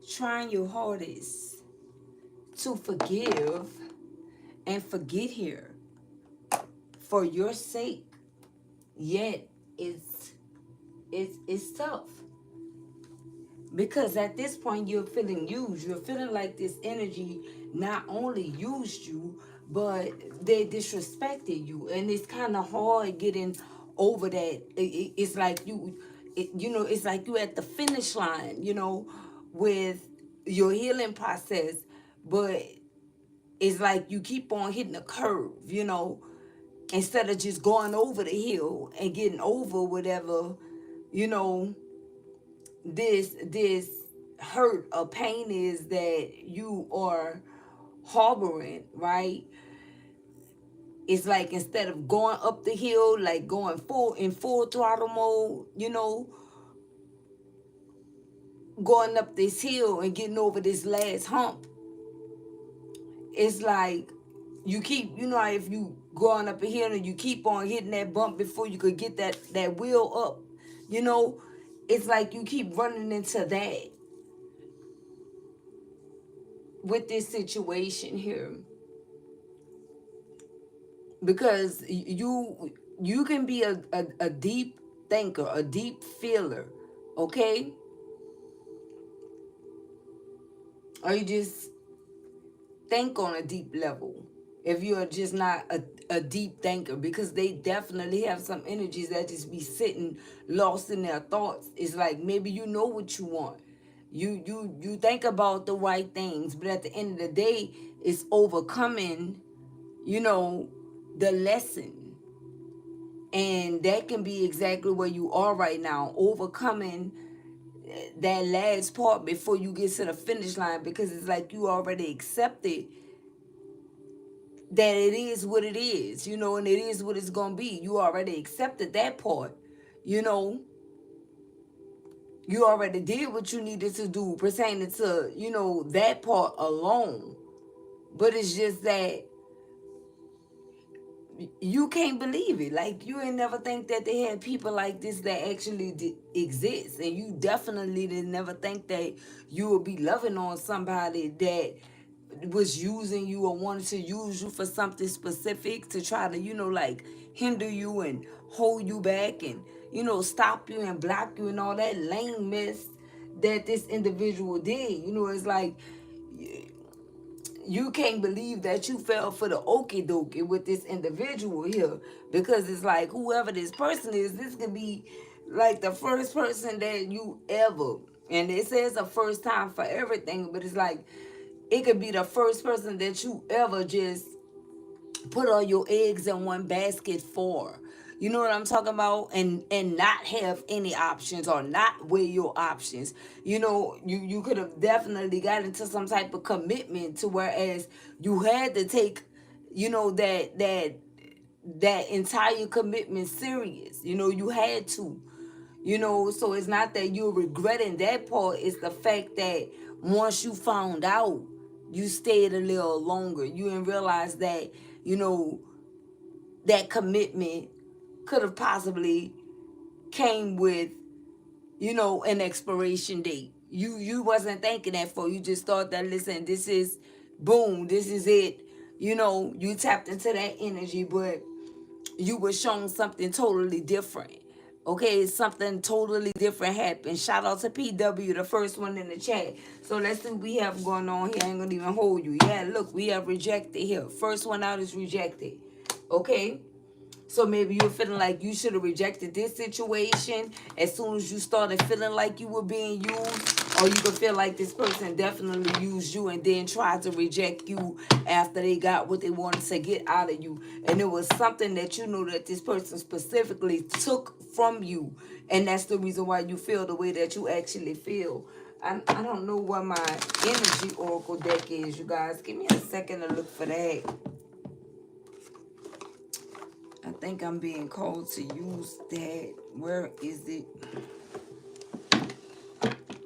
trying your hardest to forgive and forget here for your sake, yet it's tough. Because at this point you're feeling used. You're feeling like this energy not only used you, but they disrespected you. And it's kind of hard getting over that. It's like it's like you at the finish line, with your healing process. But it's like you keep on hitting a curve, instead of just going over the hill and getting over whatever, you know, this hurt or pain is that you are harboring, right? It's like instead of going up the hill, like going full throttle mode, going up this hill and getting over this last hump, it's like you keep, if you going up a hill and you keep on hitting that bump before you could get that wheel up, you know, it's like you keep running into that with this situation here. Because you can be a deep thinker, a deep feeler, okay? Or you just think on a deep level if you're just not a deep thinker, because they definitely have some energies that just be sitting lost in their thoughts. It's like maybe you know what you want, you think about the right things, but at the end of the day it's overcoming, you know the lesson. And that can be exactly where you are right now, overcoming that last part before you get to the finish line, because it's like you already accepted that it is what it is, and it is what it's going to be. You already accepted that part, you know. You already did what you needed to do pertaining to, that part alone. But it's just that you can't believe it. Like, you ain't never think that they had people like this that actually exist. And you definitely didn't never think that you would be loving on somebody that was using you or wanted to use you for something specific to try to, like hinder you and hold you back and, stop you and block you and all that lame mess that this individual did. It's like you can't believe that you fell for the okie dokie with this individual here, because it's like whoever this person is, this could be like the first person that you ever, and it says the first time for everything, but it's like it could be the first person that you ever just put all your eggs in one basket for. You know what I'm talking about? And not have any options or not weigh your options. You could have definitely got into some type of commitment to whereas you had to take, that entire commitment serious. You had to. So it's not that you're regretting that part, it's the fact that once you found out, you stayed a little longer. You didn't realize that, you know, that commitment could have possibly came with, an expiration date. You wasn't thinking that for. You just thought that, listen, this is boom, this is it. You tapped into that energy, but you were shown something totally different. Okay, something totally different happened. Shout out to PW, the first one in the chat. So let's see what we have going on here. I ain't gonna even hold you. Yeah, look, we have rejected here. First one out is rejected. Okay. So maybe you're feeling like you should have rejected this situation as soon as you started feeling like you were being used. Or you could feel like this person definitely used you and then tried to reject you after they got what they wanted to get out of you. And it was something that you know that this person specifically took from you. And that's the reason why you feel the way that you actually feel. I don't know what my energy oracle deck is, you guys. Give me a second to look for that. I think I'm being called to use that. Where is it?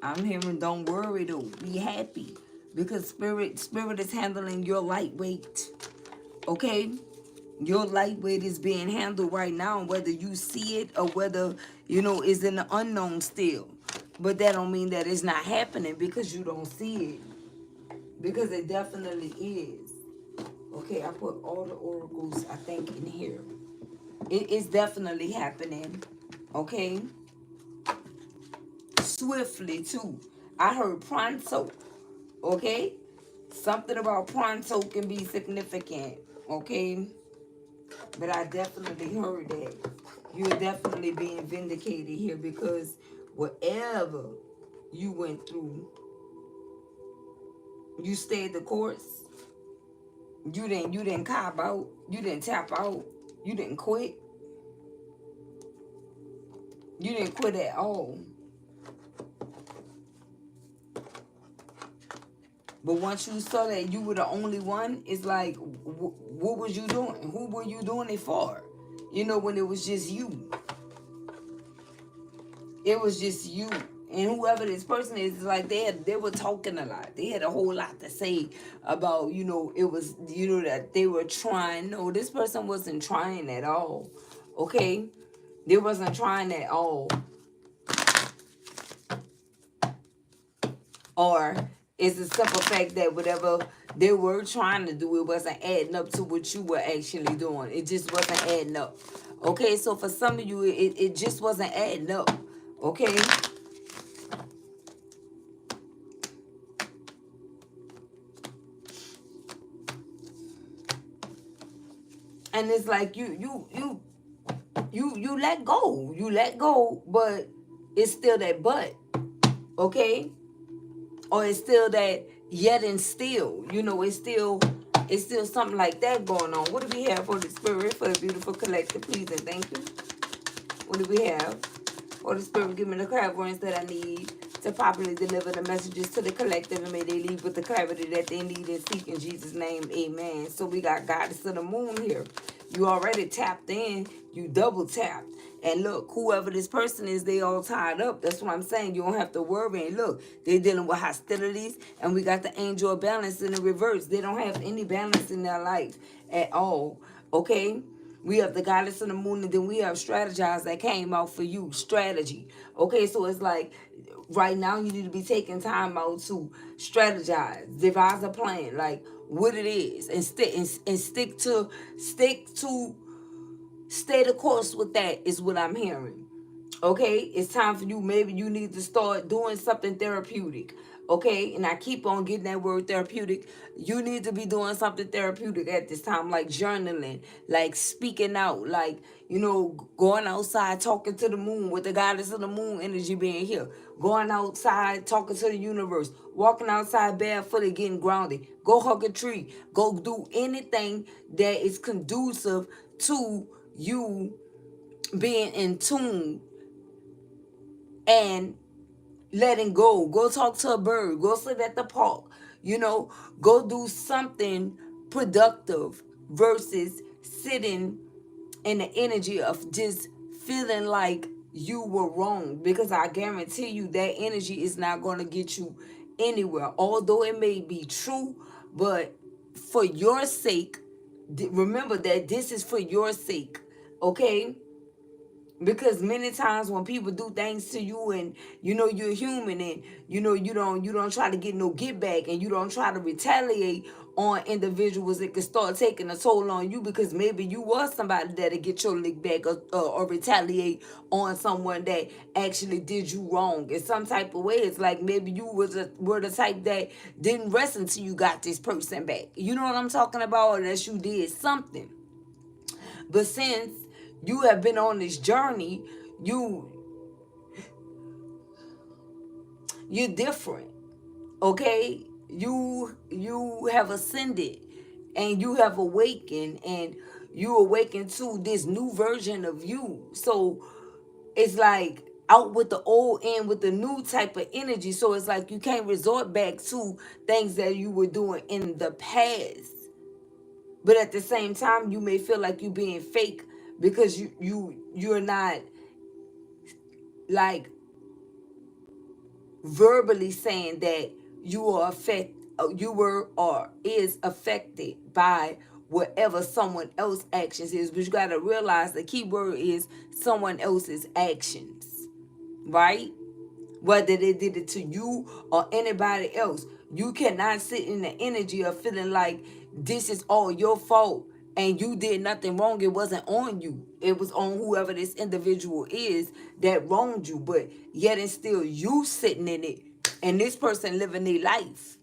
I'm hearing don't worry though. Be happy. Because spirit is handling your lightweight. Okay? Your lightweight is being handled right now, whether you see it or whether, it's in the unknown still. But that don't mean that it's not happening because you don't see it. Because it definitely is. Okay, I put all the oracles, I think, in here. It is definitely happening. Okay? Swiftly, too. I heard pronto. Okay? Something about pronto can be significant. Okay? But I definitely heard that. You're definitely being vindicated here because whatever you went through, you stayed the course. You didn't cop out. You didn't tap out. You didn't quit. You didn't quit at all. But once you saw that you were the only one, it's like, what was you doing? Who were you doing it for? You know, when it was just you. It was just you. And whoever this person is, it's like they were talking a lot. They had a whole lot to say about, it was, that they were trying. No, this person wasn't trying at all. Okay? They wasn't trying at all. Or it's the simple fact that whatever they were trying to do, it wasn't adding up to what you were actually doing. It just wasn't adding up. Okay, so for some of you, it just wasn't adding up. Okay? And it's like you let go. You let go, but it's still that but. Okay? Or it's still that yet and still. It's still something like that going on. What do we have for the spirit, for the beautiful collective? Please and thank you. What do we have? Holy Spirit, give me the clairvoyance that I need to properly deliver the messages to the collective, and may they leave with the clarity that they need and seek in Jesus' name. Amen. So we got Goddess of the Moon here. You already tapped in. You double tapped. And look, whoever this person is, they all tied up. That's what I'm saying. You don't have to worry. And look, they're dealing with hostilities. And we got the angel of balance in the reverse. They don't have any balance in their life at all. Okay? We have the Goddess of the Moon, and then we have strategize that came out for you. Strategy. Okay, so it's like right now you need to be taking time out to strategize, devise a plan, like what it is, and stick to stay the course with that is what I'm hearing. Okay, it's time for you. Maybe you need to start doing something therapeutic. Okay, and I keep on getting that word therapeutic. You need to be doing something therapeutic at this time, like journaling, like speaking out, like, going outside, talking to the moon with the Goddess of the Moon energy being here. Going outside, talking to the universe, walking outside barefoot and getting grounded. Go hug a tree. Go do anything that is conducive to you being in tune and letting go. Go talk to a bird. Go sit at the park. Go do something productive versus sitting in the energy of just feeling like you were wrong. Because I guarantee you that energy is not going to get you anywhere. Although it may be true, but for your sake, remember that this is for your sake. Okay? Because many times when people do things to you, and you're human, and you don't try to get no get back, and you don't try to retaliate on individuals, it can start taking a toll on you, because maybe you was somebody that'll get your lick back, or retaliate on someone that actually did you wrong in some type of way. It's like maybe you were the type that didn't rest until you got this person back. You know what I'm talking about? Or that you did something. But since you have been on this journey, you're different. Okay? You have ascended, and you have awakened, and you awaken to this new version of you. So it's like out with the old, in with the new type of energy. So it's like you can't resort back to things that you were doing in the past. But at the same time, you may feel like you're being fake, because you're not, like, verbally saying that you were or is affected by whatever someone else's actions is. But you got to realize the key word is someone else's actions, right? whether they did it to you or anybody else. You cannot sit in the energy of feeling like this is all your fault and you did nothing wrong. It wasn't on you. It was on whoever this individual is that wronged you. But yet and still you sitting in it and this person living their life.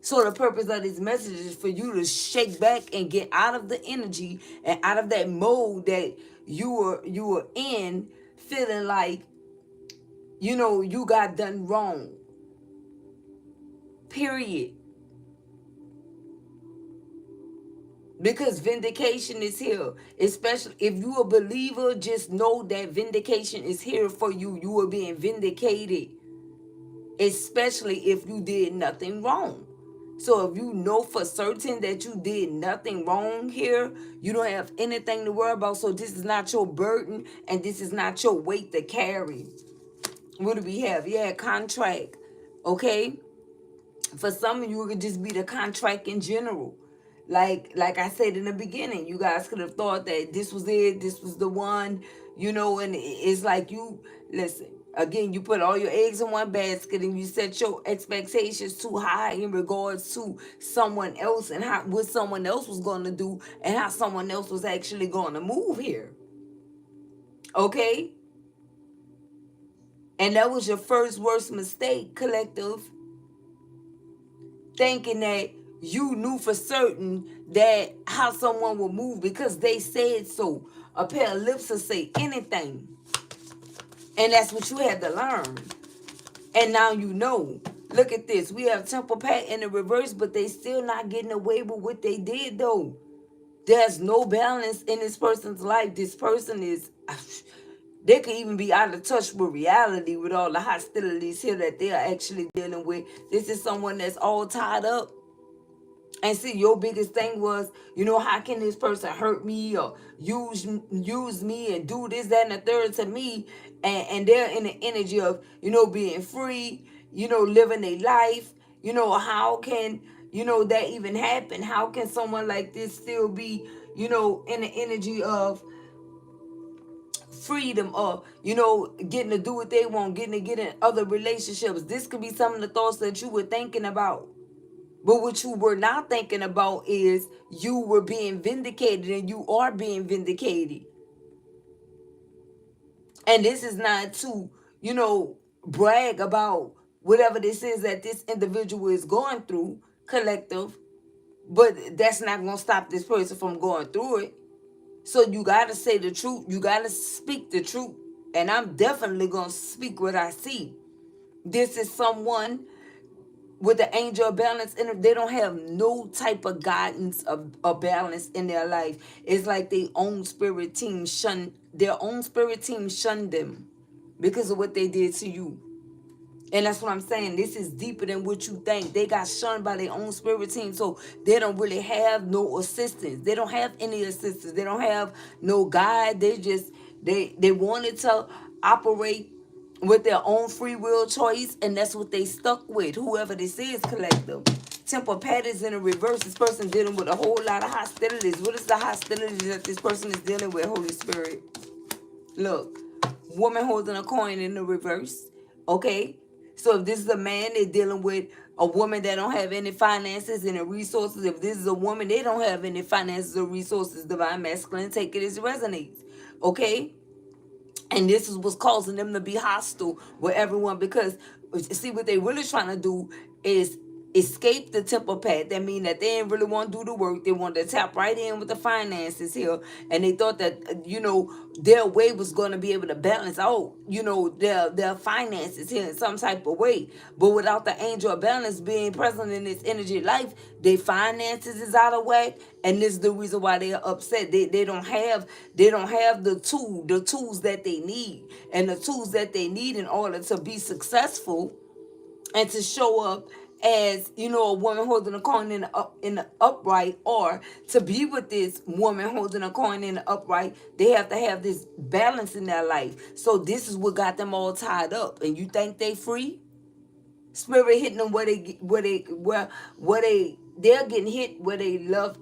So the purpose of this message is for you to shake back and get out of the energy and out of that mode that you were in, feeling like, you know, you got done wrong. Period. Because vindication is here. Especially if you a believer, just know that vindication is here for you. You are being vindicated. Especially if you did nothing wrong. So if you know for certain that you did nothing wrong here, you don't have anything to worry about. So this is not your burden and this is not your weight to carry. What do we have? Yeah, contract. Okay? For some of you, it could just be the contract in general. Like I said in the beginning, you guys could have thought that this was it, this was the one, you know, and it's like you, listen, again, you put all your eggs in one basket and you set your expectations too high in regards to someone else and how what someone else was going to do and how someone else was actually going to move here. Okay? And that was your first worst mistake, collective. Thinking that you knew for certain that how someone would move because they said so. A pair of lips will say anything. And that's what you had to learn. And now you know. Look at this. We have Temple Pat in the reverse, but they still not getting away with what they did though. There's no balance in this person's life. This person is, they could even be out of touch with reality with all the hostilities here that they are actually dealing with. This is someone that's all tied up. And see, your biggest thing was, you know, how can this person hurt me or use me and do this, that, and the third to me? And they're in the energy of, you know, being free, you know, living their life. You know, how can, you know, that even happen? How can someone like this still be, you know, in the energy of freedom or, you know, getting to do what they want, getting to get in other relationships? This could be some of the thoughts that you were thinking about. But what you were not thinking about is you were being vindicated and you are being vindicated. And this is not to, you know, brag about whatever this is that this individual is going through, collective. But that's not going to stop this person from going through it. So you got to say the truth. You got to speak the truth. And I'm definitely going to speak what I see. This is someone with the angel of balance, and if they don't have no type of guidance of balance in their life, it's like their own spirit team shunned them because of what they did to you. And that's what I'm saying. This is deeper than what you think. They got shunned by their own spirit team, so they don't really have no assistance. They don't have any assistance. They don't have no guide. They wanted to operate with their own free will choice, and that's what they stuck with. Whoever this is, collective. Temple Pat is in a reverse. This person dealing with a whole lot of hostilities. What is the hostility that this person is dealing with, Holy Spirit? Look, woman holding a coin in the reverse. Okay? So if this is a man, they're dealing with a woman that don't have any finances and resources. If this is a woman, they don't have any finances or resources. Divine masculine, take it as it resonates. Okay? And this is what's causing them to be hostile with everyone, because see, what they really trying to do is escape the Temple Pat. That mean that they didn't really want to do the work. They wanted to tap right in with the finances here, and they thought that, you know, their way was going to be able to balance out, you know, their finances here in some type of way. But without the angel of balance being present in this energy life, their finances is out of whack, and this is the reason why they're upset. They don't have the tools that they need, and the tools that they need in order to be successful and to show up as, you know, a woman holding a coin in the upright, or to be with this woman holding a coin in the upright. They have to have this balance in their life. So this is what got them all tied up. And you think they free? Spirit hitting them they're getting hit where they love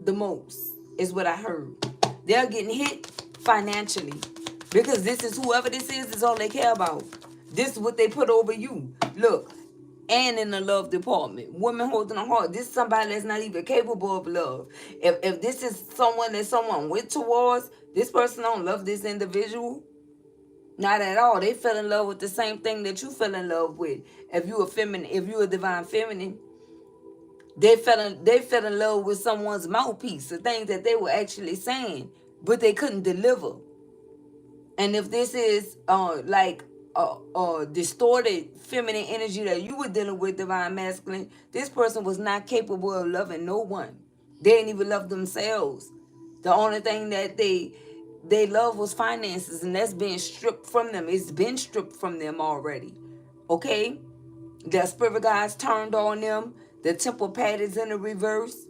the most, is what I heard. They're getting hit financially Because this is whoever this is all they care about. This is what they put over you. Look, and in the love department, women holding a heart. This is somebody that's not even capable of love. If this is someone that someone went towards, this person don't love this individual. Not at all. They fell in love with the same thing that you fell in love with. If you a feminine, if you a divine feminine, they fell in love with someone's mouthpiece, the things that they were actually saying, but they couldn't deliver. And if this is like a distorted feminine energy that you were dealing with, divine masculine, this person was not capable of loving no one. They didn't even love themselves. The only thing that they love was finances, and that's being stripped from them. It's been stripped from them already. Okay? The spirit guides turned on them. The temple pad is in the reverse.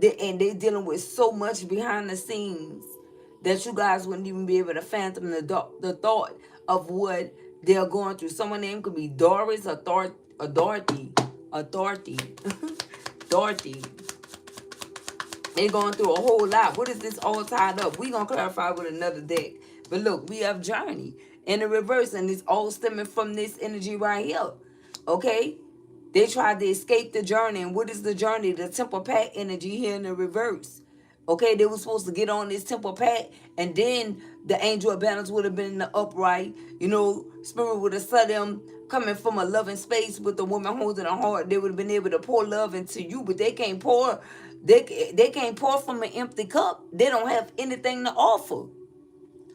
And they dealing with so much behind the scenes that you guys wouldn't even be able to fathom the thought of what they're going through. Someone's name could be Doris or Dorothy. Dorothy. They're going through a whole lot. What is this all tied up? We're going to clarify with another deck. But look, we have Journey in the reverse, and it's all stemming from this energy right here. Okay? They tried to escape the journey. And what is the journey? The temple pack energy here in the reverse. Okay, they were supposed to get on this temple pack, and then the angel of balance would have been in the upright. You know, spirit would have saw them coming from a loving space with the woman holding a heart. They would have been able to pour love into you, but they can't pour. They can't pour from an empty cup. They don't have anything to offer.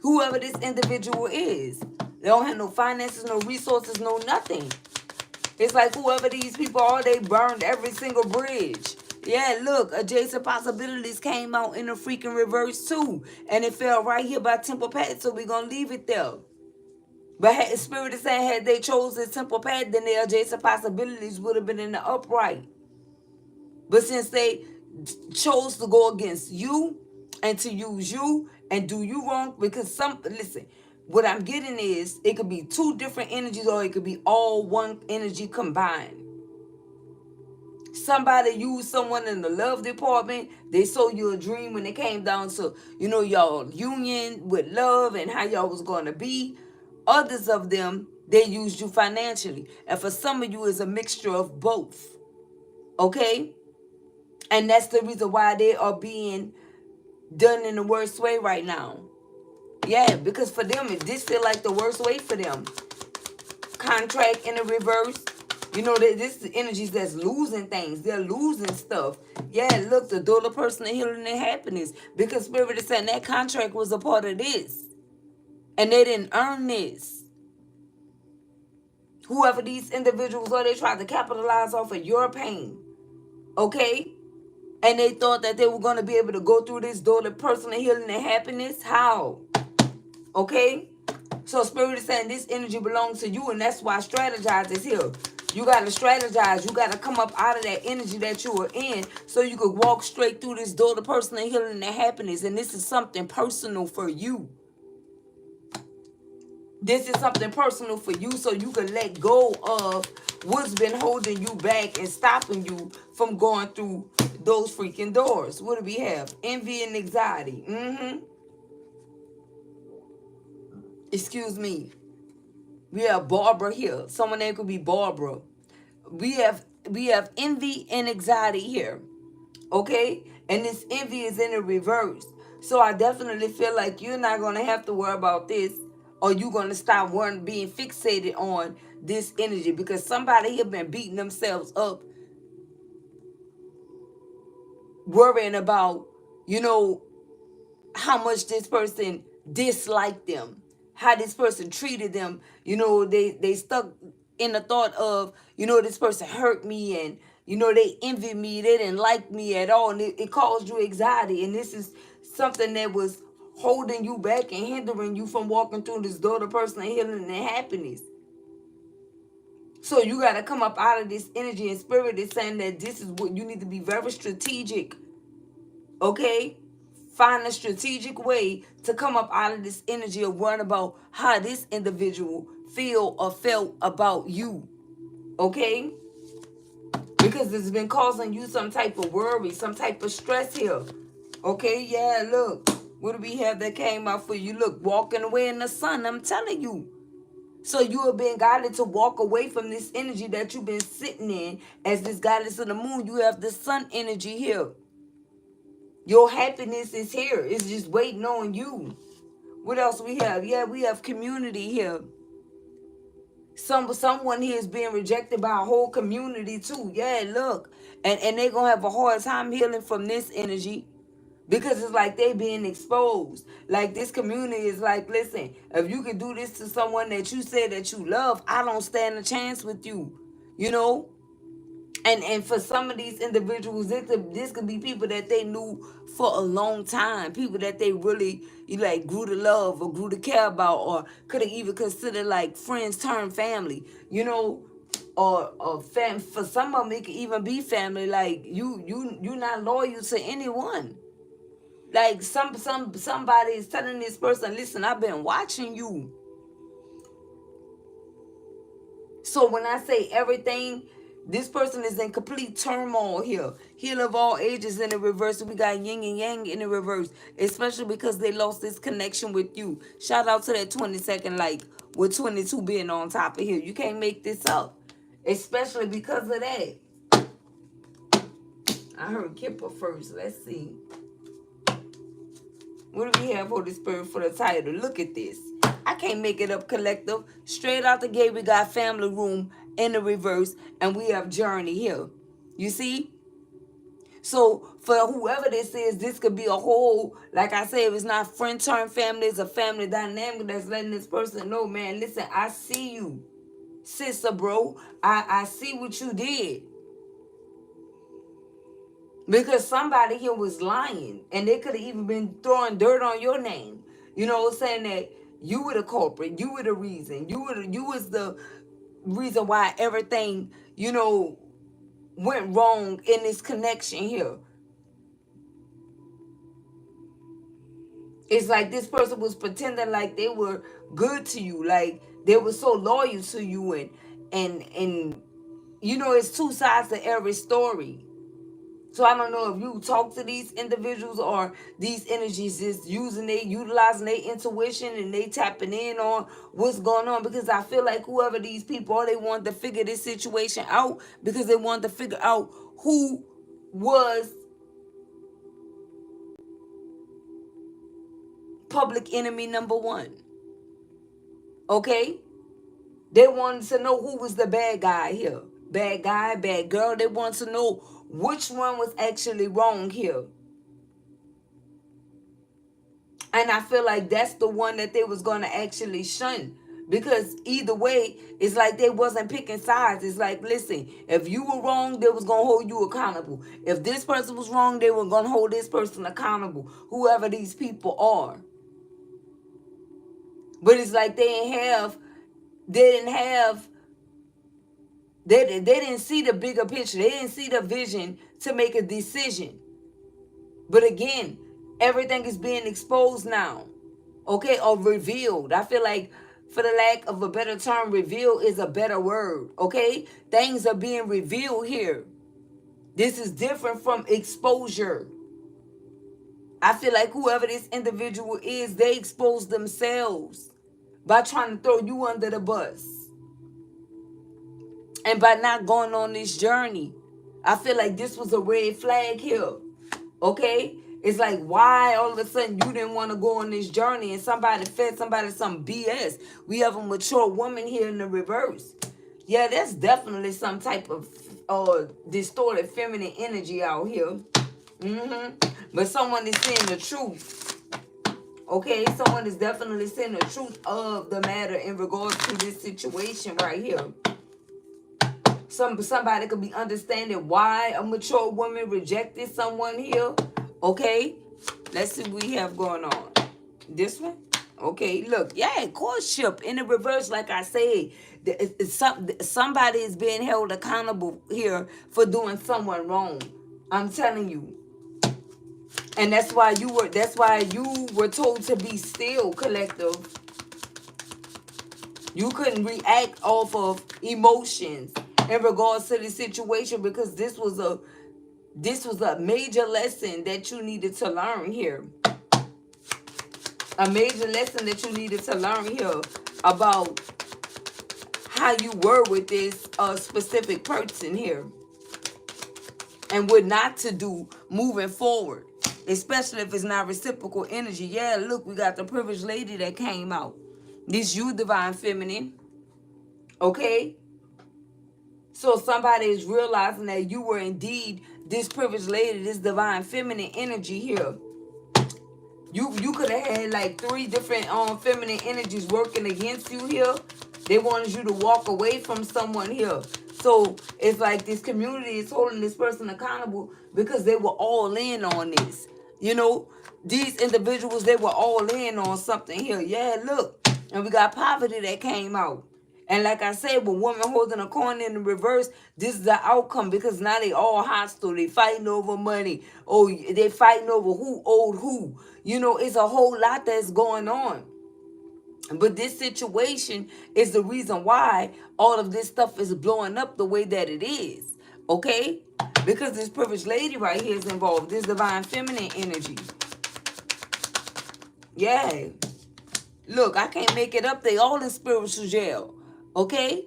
Whoever this individual is, they don't have no finances, no resources, no nothing. It's like whoever these people are, they burned every single bridge. Yeah, look, adjacent possibilities came out in the freaking reverse too. And it fell right here by Temple Pad, so we're going to leave it there. But Spirit is saying, had they chose this Temple Pad, then the adjacent possibilities would have been in the upright. But since they chose to go against you and to use you and do you wrong, because listen, what I'm getting is it could be two different energies, or it could be all one energy combined. Somebody used someone in the love department. They sold you a dream when it came down to, y'all union with love and how y'all was going to be. Others of them, they used you financially. And for some of you, it's a mixture of both. Okay? And that's the reason why they are being done in the worst way right now. Yeah, because for them, this feel like the worst way for them. Contract in the reverse. This is the energies that's losing things. They're losing stuff. Yeah, look, the door of personal healing and happiness. Because Spirit is saying that contract was a part of this. And they didn't earn this. Whoever these individuals are, they tried to capitalize off of your pain. Okay? And they thought that they were going to be able to go through this door to personal healing and happiness. How? Okay? So Spirit is saying this energy belongs to you, and that's why strategize is here. You got to strategize. You got to come up out of that energy that you were in so you could walk straight through this door to personal healing and happiness. And this is something personal for you. This is something personal for you so you can let go of what's been holding you back and stopping you from going through those freaking doors. What do we have? Envy and anxiety. Excuse me. We have Barbara here. Someone name could be Barbara. We have envy and anxiety here. Okay? And this envy is in the reverse. So I definitely feel like you're not going to have to worry about this, or you're going to stop being fixated on this energy, because somebody here been beating themselves up worrying about, how much this person disliked them, how this person treated them. They stuck in the thought of, this person hurt me, and, they envied me. They didn't like me at all. And it caused you anxiety. And this is something that was holding you back and hindering you from walking through this door to personal healing and happiness. So you got to come up out of this energy, and Spirit is saying that this is what you need to be very strategic. Okay? Find a strategic way to come up out of this energy of worrying about how this individual feel or felt about you. Okay? Because it's been causing you some type of worry, some type of stress here. Okay? Yeah, look. What do we have that came out for you? Look, walking away in the sun. I'm telling you. So you are being guided to walk away from this energy that you've been sitting in as this goddess of the moon. You have the sun energy here. Your happiness is here. It's just waiting on you. What else we have? Yeah, we have community here. Someone here is being rejected by a whole community too. Yeah, look. And they're gonna have a hard time healing from this energy. Because it's like they being exposed. Like this community is like, listen, if you can do this to someone that you say that you love, I don't stand a chance with you. You know? And for some of these individuals, this could be people that they knew for a long time, people that they really like grew to love or grew to care about, or could have even considered like friends turned family, you know, or fam. For some of them, it could even be family. Like you're not loyal to anyone. Like somebody is telling this person, listen, I've been watching you. So when I say everything, this person is in complete turmoil here. Heal of all ages in the reverse. We got yin and yang in the reverse, especially because they lost this connection with you. Shout out to that 20-second like with 22 being on top of here. You can't make this up, especially because of that. I heard Kipper first. Let's see. What do we have, Holy Spirit, for the title? Look at this. I can't make it up, collective. Straight out the gate, we got family room in the reverse, and we have journey here. You see? So for whoever this is, this could be a whole, like I said, if it's not friend turn family, it's a family dynamic that's letting this person know, man, listen, I see you, sister, bro. I see what you did. Because somebody here was lying, and they could have even been throwing dirt on your name. You know, saying that you were the culprit, you were the reason, you was the reason why everything, you know, went wrong in this connection here. It's like this person was pretending like they were good to you, like they were so loyal to you, and you know, it's two sides to every story. So I don't know if you talk to these individuals or these energies is utilizing their intuition and they tapping in on what's going on, because I feel like whoever these people are, they want to figure this situation out because they want to figure out who was public enemy number one. Okay? They wanted to know who was the bad guy here. Bad guy, bad girl. They want to know which one was actually wrong here. And I feel like that's the one that they was going to actually shun. Because either way, it's like they wasn't picking sides. It's like, listen, if you were wrong, they was going to hold you accountable. If this person was wrong, they were going to hold this person accountable. Whoever these people are. But it's like they didn't see the bigger picture. They didn't see the vision to make a decision. But again, everything is being exposed now. Okay, or revealed. I feel like, for the lack of a better term, reveal is a better word. Okay, things are being revealed here. This is different from exposure. I feel like whoever this individual is, they expose themselves by trying to throw you under the bus. And by not going on this journey. I feel like this was a red flag here. Okay? It's like, why all of a sudden you didn't want to go on this journey and somebody fed somebody some BS? We have a mature woman here in the reverse. Yeah, that's definitely some type of distorted feminine energy out here. But someone is saying the truth. Okay, someone is definitely saying the truth of the matter in regards to this situation right here. Somebody could be understanding why a mature woman rejected someone here. Okay, let's see what we have going on. This one? Okay, look, yeah, courtship in the reverse, like I said. Somebody is being held accountable here for doing someone wrong. I'm telling you. And that's why you were told to be still, collective. You couldn't react off of emotions in regards to the situation, because this was a major lesson that you needed to learn here. A major lesson that you needed to learn here about how you were with this specific person here, and what not to do moving forward, especially if it's not reciprocal energy. Yeah, look, we got the privileged lady that came out. This you, divine feminine. Okay? So somebody is realizing that you were indeed this privileged lady, this divine feminine energy here. You could have had like 3 different feminine energies working against you here. They wanted you to walk away from someone here. So it's like this community is holding this person accountable because they were all in on this. You know, these individuals, they were all in on something here. Yeah, look. And we got poverty that came out. And like I said, with women holding a coin in the reverse, this is the outcome, because now they all hostile. They fighting over money. Oh, they fighting over who owed who. You know, it's a whole lot that's going on. But this situation is the reason why all of this stuff is blowing up the way that it is. Okay? Because this privileged lady right here is involved. This divine feminine energy. Yeah. Look, I can't make it up. They all in spiritual jail. Okay?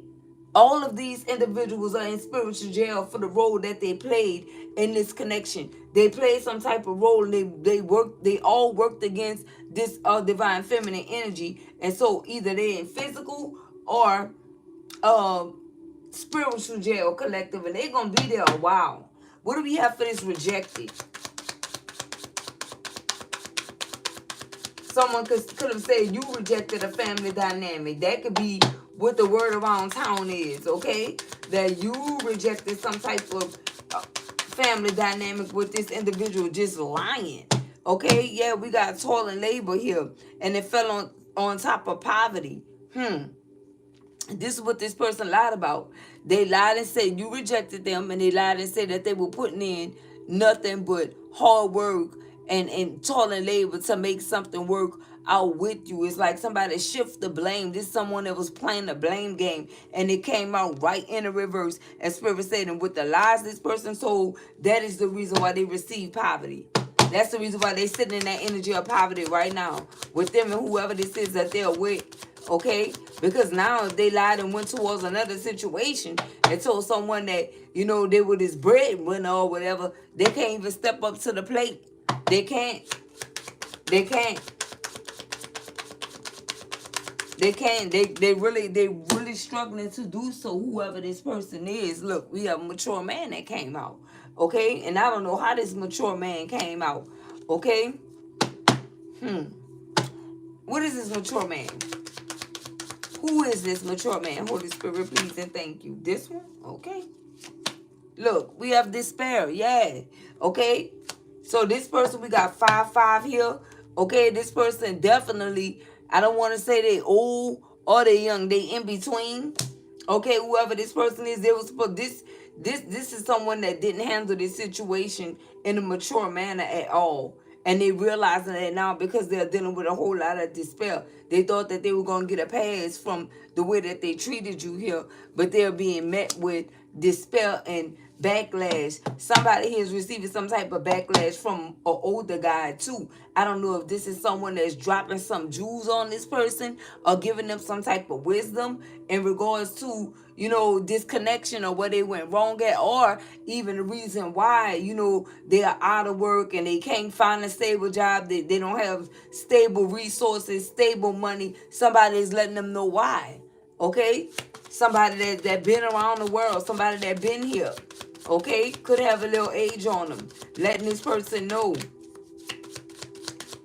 All of these individuals are in spiritual jail for the role that they played in this connection. They played some type of role, and they all worked against this divine feminine energy. And so either they're in physical or spiritual jail collective, and they're gonna be there a while. What do we have for this rejected? Someone could have said you rejected a family dynamic. That could be what the word around town is, okay? That you rejected some type of family dynamic with this individual just lying, okay? Yeah, we got toil and labor here, and it fell on top of poverty. This is what this person lied about. They lied and said you rejected them, and they lied and said that they were putting in nothing but hard work and toil and labor to make something work out with you. It's like somebody shift the blame. This is someone that was playing the blame game, and it came out right in the reverse. As Spirit said, and with the lies this person told, that is the reason why they received poverty. That's the reason why they sitting in that energy of poverty right now with them and whoever this is that they're with. Okay? Because now if they lied and went towards another situation and told someone that, you know, they were this breadwinner or whatever, they can't even step up to the plate. They can't. They can't. They can't. They really struggling to do so, whoever this person is. Look, we have a mature man that came out. Okay? And I don't know how this mature man came out. Okay? What is this mature man? Who is this mature man? Holy Spirit, please and thank you. This one? Okay. Look, we have despair. Yeah. Okay? So this person, we got 5-5 here. Okay? This person definitely, I don't want to say they old or they young. They in between. Okay? Whoever this person is, they was supposed this is someone that didn't handle this situation in a mature manner at all. And they realizing that now because they're dealing with a whole lot of despair. They thought that they were going to get a pass from the way that they treated you here. But they're being met with despair and backlash. Somebody here is receiving some type of backlash from an older guy too. I don't know if this is someone that's dropping some jewels on this person or giving them some type of wisdom in regards to, you know, this connection or where they went wrong at, or even the reason why, you know, they are out of work and they can't find a stable job. They don't have stable resources, stable money. Somebody is letting them know why. Okay? Somebody that been around the world, somebody that been here. Okay? Could have a little age on them. Letting this person know.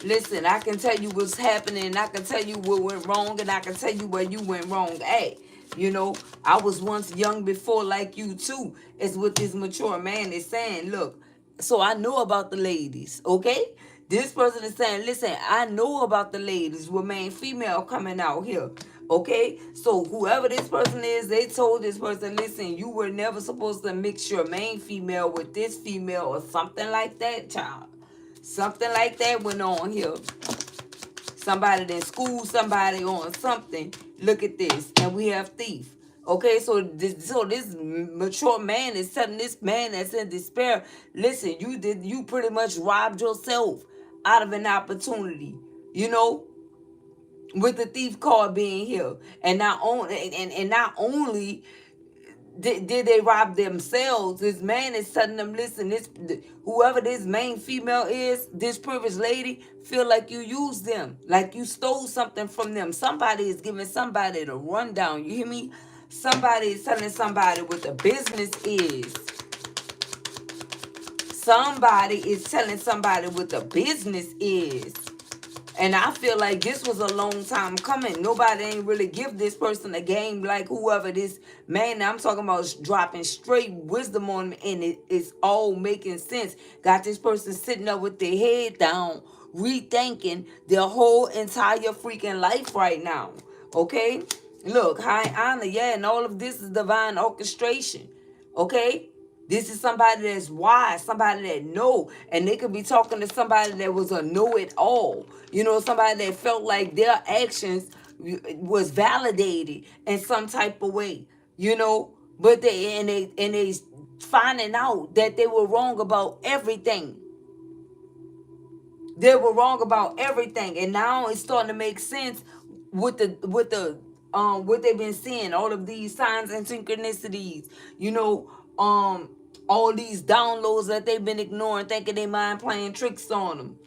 Listen, I can tell you what's happening. I can tell you what went wrong, and I can tell you where you went wrong at. You know, I was once young before like you too. It's what this mature man is saying. Look, so I know about the ladies, okay? This person is saying, listen, I know about the ladies with man, female coming out here. Okay, so whoever this person is, they told this person, listen, you were never supposed to mix your main female with this female or something like that, child. Something like that went on here. Somebody that schooled somebody on something. Look at this. And we have thief. Okay, so this mature man is telling this man that's in despair, listen, you pretty much robbed yourself out of an opportunity. You know? with the thief card being here. And not only and not only did they rob themselves, this man is telling them, listen, whoever this main female is, this privileged lady, feel like you used them, like you stole something from them. Somebody is giving somebody the rundown. You hear me? Somebody is telling somebody what the business is. Somebody is telling somebody what the business is. And I feel like this was a long time coming. Nobody ain't really give this person a game like whoever this man, I'm talking about, is dropping straight wisdom on me, and it's all making sense. Got this person sitting up with their head down, rethinking their whole entire freaking life right now. Okay? Look, high honor, yeah, and all of this is divine orchestration. Okay? This is somebody that's wise, somebody that know, and they could be talking to somebody that was a know-it-all. You know, somebody that felt like their actions was validated in some type of way. You know, but they finding out that they were wrong about everything. They were wrong about everything, and now it's starting to make sense with the what they've been seeing, all of these signs and synchronicities, you know, all these downloads that they've been ignoring, thinking they mind playing tricks on them.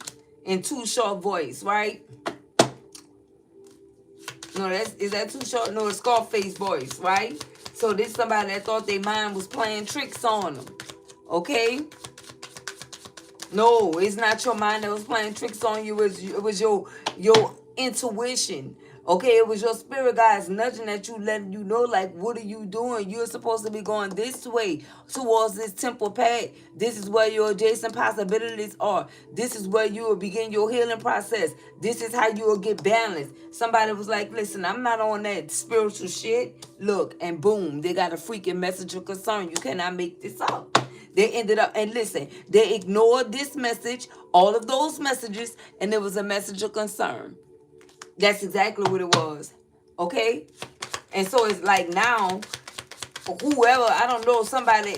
In Too Short voice, right? No, is that Too Short? No, it's Scarface voice, right? So this somebody that thought their mind was playing tricks on them. Okay? No, it's not your mind that was playing tricks on you. It was your intuition. Okay, it was your spirit guides nudging at you, letting you know, like, what are you doing? You're supposed to be going this way towards this temple path. This is where your adjacent possibilities are. This is where you will begin your healing process. This is how you will get balanced. Somebody was like, listen, I'm not on that spiritual shit. Look, and boom, they got a freaking message of concern. You cannot make this up. They ended up, and listen, they ignored this message, all of those messages, and it was a message of concern. That's exactly what it was. Okay? And so it's like now, whoever, I don't know, somebody,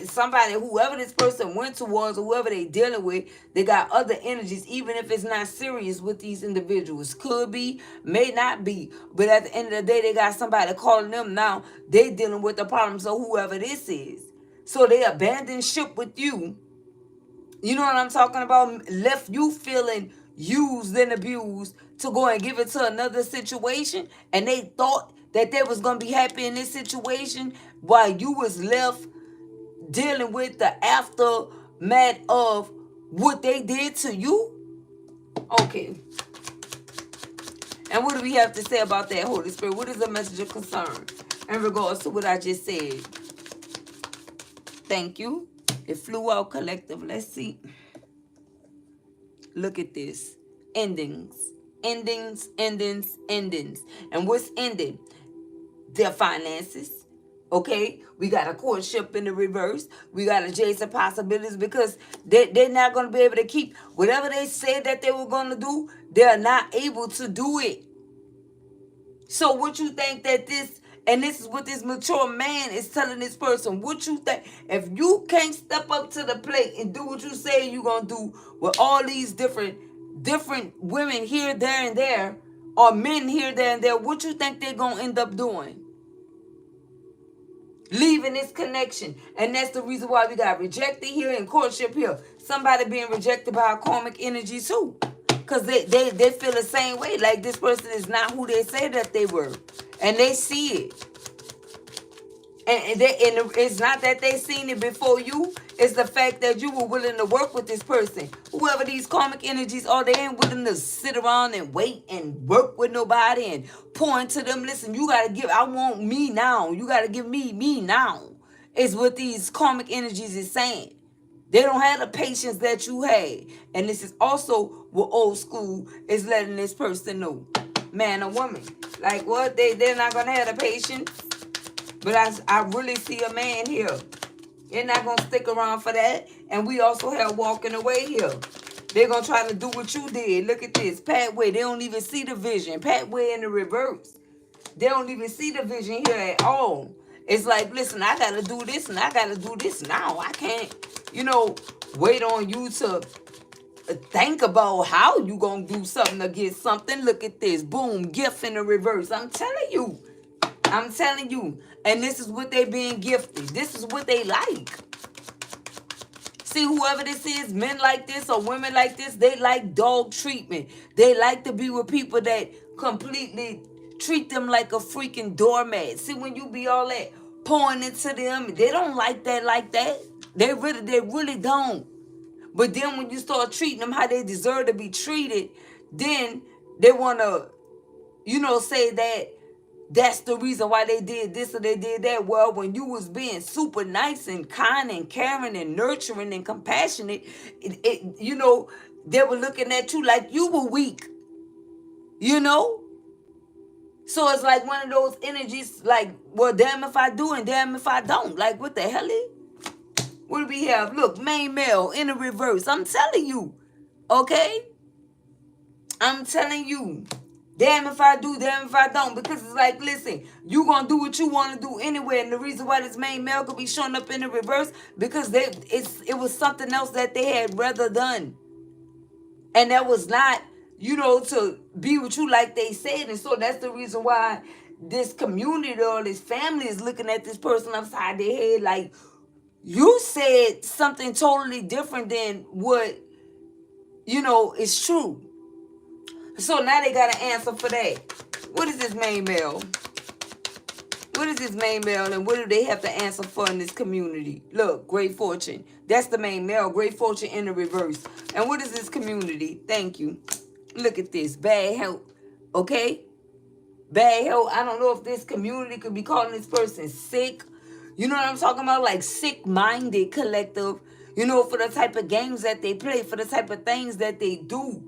whoever this person went towards, or whoever they dealing with, they got other energies, even if it's not serious with these individuals. Could be, may not be. But at the end of the day, they got somebody calling them now. They dealing with the problems of whoever this is. So they abandoned ship with you. You know what I'm talking about? Left you feeling used and abused to go and give it to another situation. And they thought that they was going to be happy in this situation while you was left dealing with the aftermath of what they did to you. Okay. And what do we have to say about that, Holy Spirit? What is the message of concern in regards to what I just said? Thank you. It flew out collective. Let's see. Look at this. Endings. Endings, endings, endings. And what's ending? Their finances. Okay? We got a courtship in the reverse. We got adjacent possibilities because they're not going to be able to keep whatever they said that they were going to do. They're not able to do it. So what you think that this, and this is what this mature man is telling this person, what you think, if you can't step up to the plate and do what you say you're going to do with all these different women here, there, and there, or men here, there, and there, what you think they're going to end up doing? Leaving this connection. And that's the reason why we got rejected here and courtship here. Somebody being rejected by a karmic energy too. Because they feel the same way. Like this person is not who they say that they were. And they see it. And it's not that they seen it before you. It's the fact that you were willing to work with this person. Whoever these karmic energies are, they ain't willing to sit around and wait and work with nobody and pour into them. Listen, you got to give, I want me now. You got to give me now. Is what these karmic energies is saying. They don't have the patience that you had. And this is also what old school is letting this person know. Man or woman. Like what? They're not going to have the patience. But I really see a man here. They're not going to stick around for that. And we also have walking away here. They're going to try to do what you did. Look at this. Pathway. They don't even see the vision. Pathway in the reverse. They don't even see the vision here at all. It's like, listen, I got to do this and I got to do this now. I can't, wait on you to think about how you gonna do something to get something. Look at this. Boom, gift in the reverse. I'm telling you. I'm telling you. And this is what they being gifted. This is what they like. See, whoever this is, men like this or women like this, they like dog treatment. They like to be with people that completely treat them like a freaking doormat. See, when you be all that pouring into them, they don't like that like that. They really don't. But then when you start treating them how they deserve to be treated, then they want to, say that that's the reason why they did this or they did that. Well, when you was being super nice and kind and caring and nurturing and compassionate, they were looking at you like you were weak, So it's like one of those energies like, well, damn if I do and damn if I don't. Like, what the hell is? What do we have? Look, main male in the reverse. I'm telling you. Okay? I'm telling you. Damn if I do, damn if I don't. Because it's like, listen, you gonna do what you want to do anyway. And the reason why this main male could be showing up in the reverse, because it was something else that they had rather done. And that was not, to be with you like they said. And so that's the reason why this community or this family is looking at this person upside their head like, you said something totally different than what, is true. So now they got an answer for that. What is this main male? What is this main male and what do they have to answer for in this community? Look, great fortune. That's the main male. Great fortune in the reverse. And what is this community? Thank you. Look at this. Bad health. Okay? Bad health. I don't know if this community could be calling this person sick. You know what I'm talking about? Like sick-minded collective. For the type of games that they play. For the type of things that they do.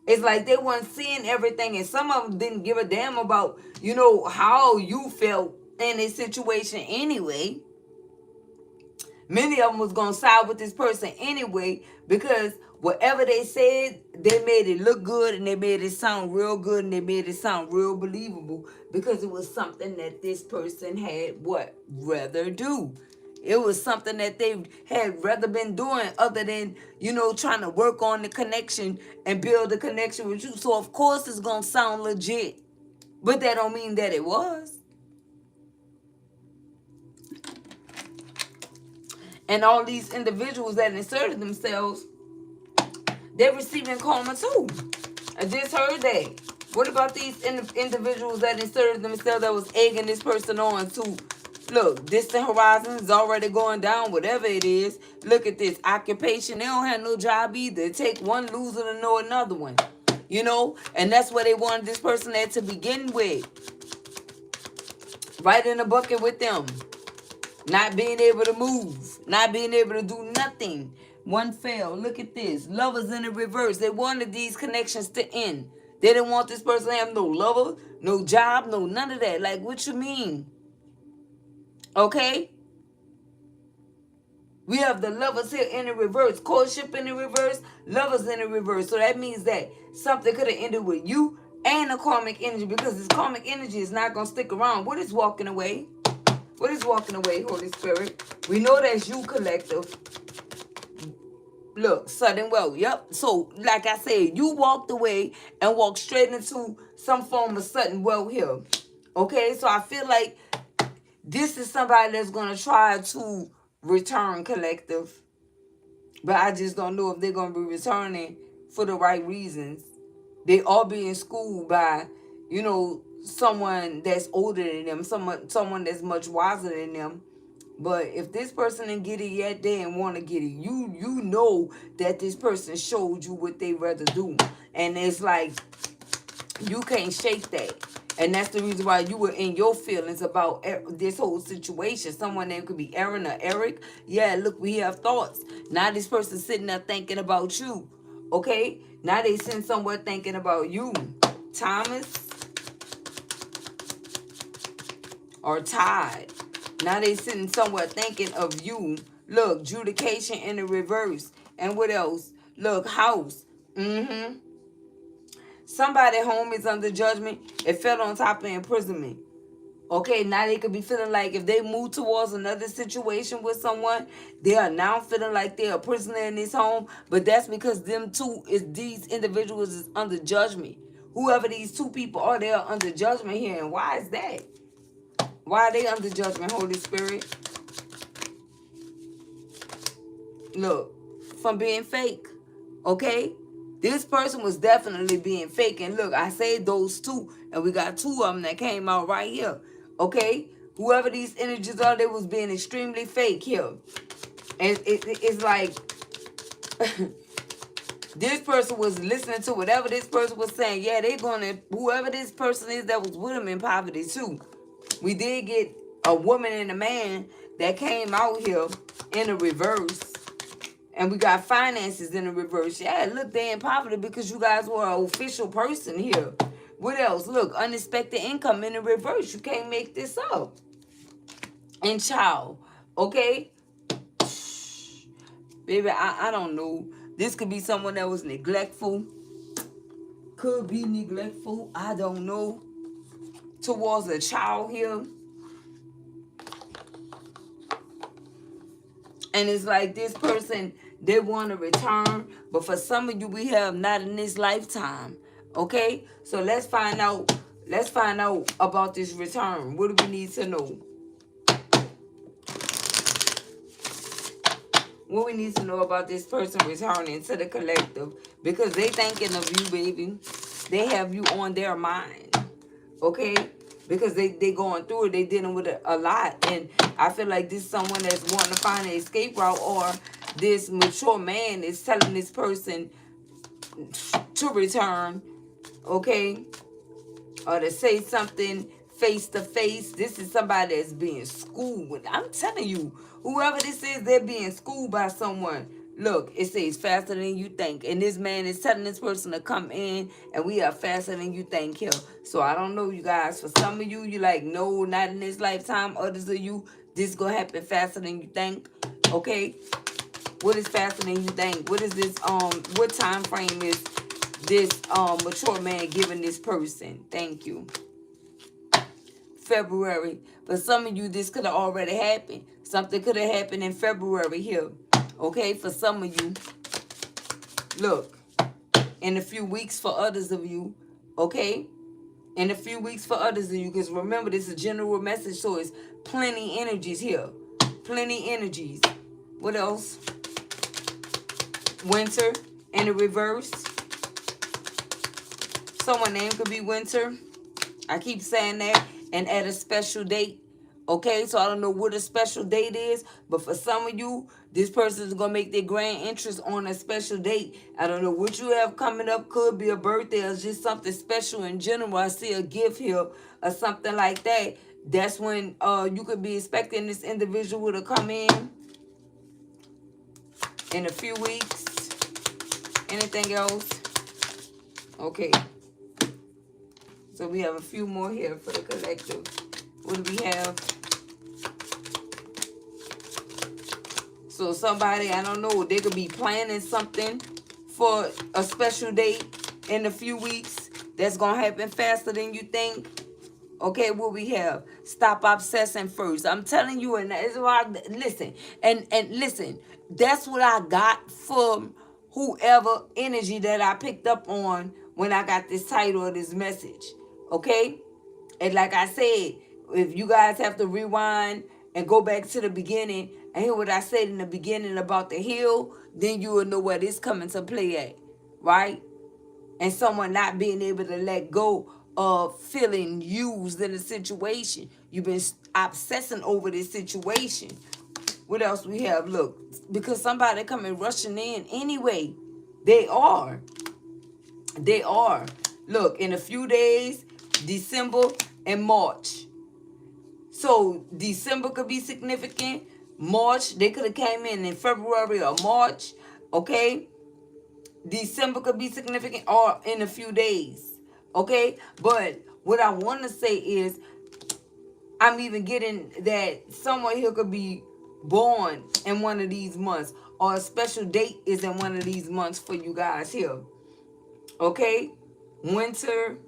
It's like they weren't seeing everything. And some of them didn't give a damn about, how you felt in this situation anyway. Many of them was going to side with this person anyway. Because whatever they said, they made it look good. And they made it sound real good. And they made it sound real believable. Because it was something that this person had what? Rather do. It was something that they had rather been doing other than, trying to work on the connection and build a connection with you. So, of course, it's going to sound legit. But that don't mean that it was. And all these individuals that inserted themselves, they're receiving karma too. I just heard that. What about these individuals that inserted themselves that was egging this person on to... Look, distant horizons is already going down, whatever it is. Look at this. Occupation, they don't have no job either. It take one loser to know another one. And that's where they wanted this person at to begin with. Right in the bucket with them. Not being able to move. Not being able to do nothing. One fail. Look at this. Lovers in the reverse. They wanted these connections to end. They didn't want this person to have no lover, no job, no none of that. Like, what you mean? Okay? We have the lovers here in the reverse. Courtship in the reverse. Lovers in the reverse. So that means that something could have ended with you and the karmic energy. Because this karmic energy is not going to stick around. What is walking away? What is walking away, Holy Spirit? We know that's you, collective. Look, sudden wealth. Yep. So, like I said, you walked away and walked straight into some form of sudden wealth here. Okay? So I feel like this is somebody that's going to try to return, collective. But I just don't know if they're going to be returning for the right reasons. They all being schooled by, someone that's older than them, someone that's much wiser than them. But if this person didn't get it yet, they didn't want to get it. You know that this person showed you what they rather do. And it's like, you can't shake that. And that's the reason why you were in your feelings about this whole situation. Someone name could be Aaron or Eric. Yeah, look, we have thoughts. Now this person sitting there thinking about you. Okay? Now they sitting somewhere thinking about you. Thomas or Todd. Now they sitting somewhere thinking of you. Look, judication in the reverse. And what else? Look, house. Somebody home is under judgment. It fell on top of imprisonment. Okay, now they could be feeling like if they move towards another situation with someone, they are now feeling like they're a prisoner in this home. But that's because these individuals is under judgment. Whoever these two people are, they are under judgment here. And why is that? Why are they under judgment, Holy Spirit? Look, from being fake. Okay? This person was definitely being fake. And look, I said those two, and we got two of them that came out right here. Okay? Whoever these energies are, they was being extremely fake here. And it's like this person was listening to whatever this person was saying. Yeah, they're gonna, whoever this person is that was with him in poverty too. We did get a woman and a man that came out here in a reverse. And we got finances in the reverse. Yeah, look, they in poverty because you guys were an official person here. What else? Look, unexpected income in the reverse. You can't make this up. And child, okay? Baby, I don't know. This could be someone that was neglectful. Could be neglectful. I don't know. Towards a child here. And it's like this person, they want to return. But for some of you, we have not in this lifetime. Okay? So let's find out. Let's find out about this return. What do we need to know? What we need to know about this person returning to the collective. Because they thinking of you, baby. They have you on their mind. Okay? Because they going through it. They dealing with it a lot. And I feel like this is someone that's wanting to find an escape route. Or this mature man is telling this person to return. Okay? Or to say something face to face. This is somebody that's being schooled. I'm telling you, whoever this is, they're being schooled by someone. Look, it says faster than you think. And this man is telling this person to come in, and we are faster than you think here. So I don't know, you guys. For some of you, you're like, no, not in this lifetime. Others of you, this gonna happen faster than you think. Okay? What is faster than you think? What is this, what time frame is this mature man giving this person? Thank you. February. For some of you, this could have already happened. Something could have happened in February here. Okay, for some of you. Look, in a few weeks for others of you. Okay? In a few weeks for others of you. Because remember, this is a general message, so it's plenty energies here. Plenty energies. What else? Winter in the reverse. Someone's name could be Winter. I keep saying that. And at a special date. Okay, so I don't know what a special date is, but for some of you, this person is going to make their grand entrance on a special date. I don't know what you have coming up. Could be a birthday or just something special in general. I see a gift here or something like that. That's when you could be expecting this individual to come in a few weeks. Anything else? Okay. So we have a few more here for the collective. What do we have? So somebody, I don't know, they could be planning something for a special date in a few weeks. That's going to happen faster than you think. Okay, what we have? Stop obsessing first. I'm telling you, and that's why, listen, and listen, that's what I got from whoever energy that I picked up on when I got this title of this message. Okay? And like I said, if you guys have to rewind and go back to the beginning and hear what I said in the beginning about the hill, then you will know where this coming to play at, right? And someone not being able to let go of feeling used in a situation. You've been obsessing over this situation. What else we have? Look, because somebody coming rushing in anyway. They are. They are. Look, in a few days, December and March. So December could be significant. March, they could have came in February or March. Okay? December could be significant or in a few days. Okay? But what I want to say is, I'm even getting that someone here could be born in one of these months. Or a special date is in one of these months for you guys here. Okay? Winter,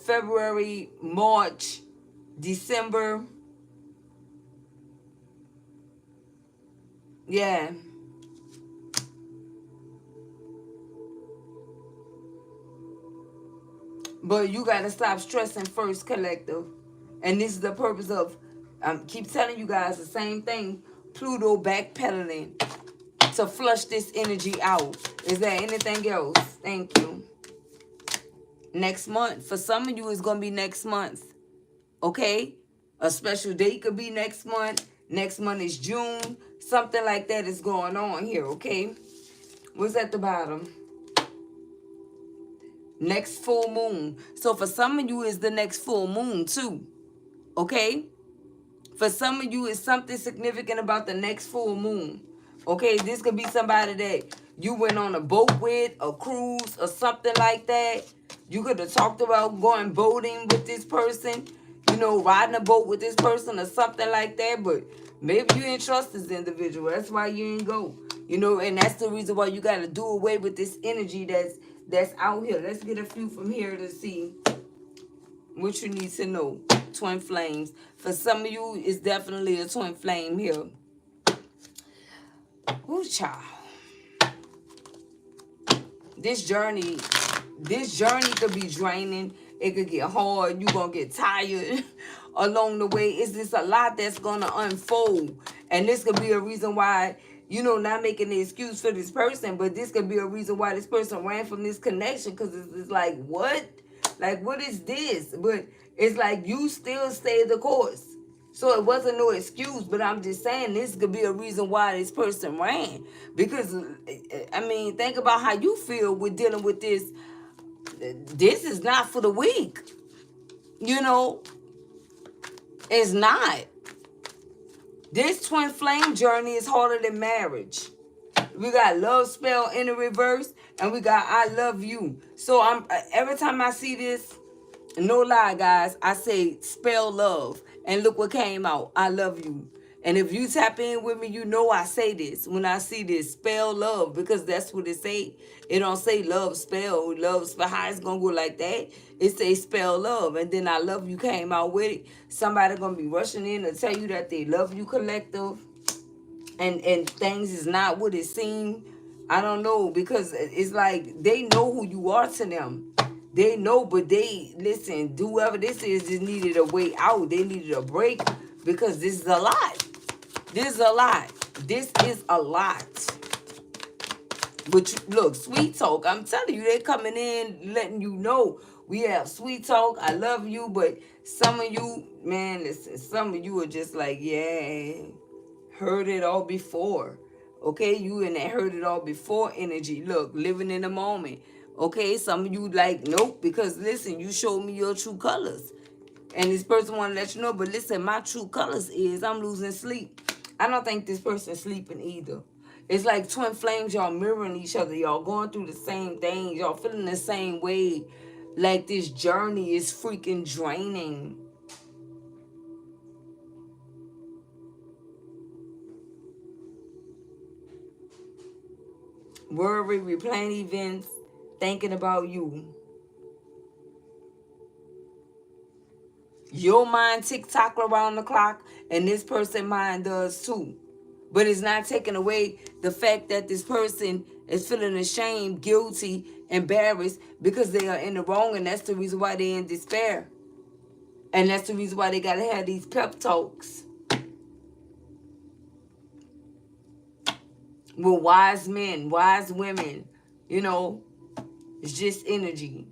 February, March, December. Yeah. But you got to stop stressing first, collective. And this is the purpose of, keep telling you guys the same thing. Pluto backpedaling to flush this energy out. Is there anything else? Thank you. Next month. For some of you, it's going to be next month. Okay? A special date could be next month. Next month is June. Something like that is going on here, okay? What's at the bottom? Next full moon. So for some of you, it's the next full moon too. Okay? For some of you, it's something significant about the next full moon. Okay? This could be somebody that you went on a boat with, a cruise, or something like that. You could have talked about going boating with this person, you know, riding a boat with this person or something like that. But maybe you didn't trust this individual. That's why you didn't go. You know, and that's the reason why you got to do away with this energy that's out here. Let's get a few from here to see what you need to know. Twin flames. For some of you, it's definitely a twin flame here. Ooh, child. This journey could be draining. It could get hard. You're going to get tired along the way. It's just a lot that's going to unfold. And this could be a reason why, you know, not making the excuse for this person, but this could be a reason why this person ran from this connection, because it's like, what? Like, what is this? But it's like you still stay the course. So it wasn't no excuse, but I'm just saying this could be a reason why this person ran. Because, I mean, think about how you feel with dealing with this. This is not for the weak. You know, it's not. This twin flame journey is harder than marriage. We got love spell in the reverse, and we got I love you. So I'm every time I see this, no lie, guys, I say spell love. And look what came out. I love you. And if you tap in with me, you know I say this. When I see this, spell love, because that's what it say. It don't say love spell. Love spell. How it's going to go like that? It say spell love. And then I love you came out with it. Somebody going to be rushing in to tell you that they love you, collective. And things is not what it seemed. I don't know, because it's like they know who you are to them. They know, but they, listen, whoever this is just needed a way out. They needed a break, because this is a lot. This is a lot. This is a lot. But look, sweet talk, I'm telling you, they're coming in, letting you know we have sweet talk. I love you, but some of you, man, listen, some of you are just like, yeah, heard it all before. Okay, you in that heard it all before energy. Look, living in the moment. Okay, some of you like, nope, because listen, you showed me your true colors. And this person want to let you know, but listen, my true colors is I'm losing sleep. I don't think this person's sleeping either. It's like twin flames, y'all mirroring each other. Y'all going through the same things. Y'all feeling the same way. Like this journey is freaking draining. Worry, replaying events, thinking about you. Your mind tick-tock around the clock, and this person's mind does too. But it's not taking away the fact that this person is feeling ashamed, guilty, embarrassed, because they are in the wrong, and that's the reason why they're in despair. And that's the reason why they got to have these pep talks with wise men, wise women. You know, it's just energy.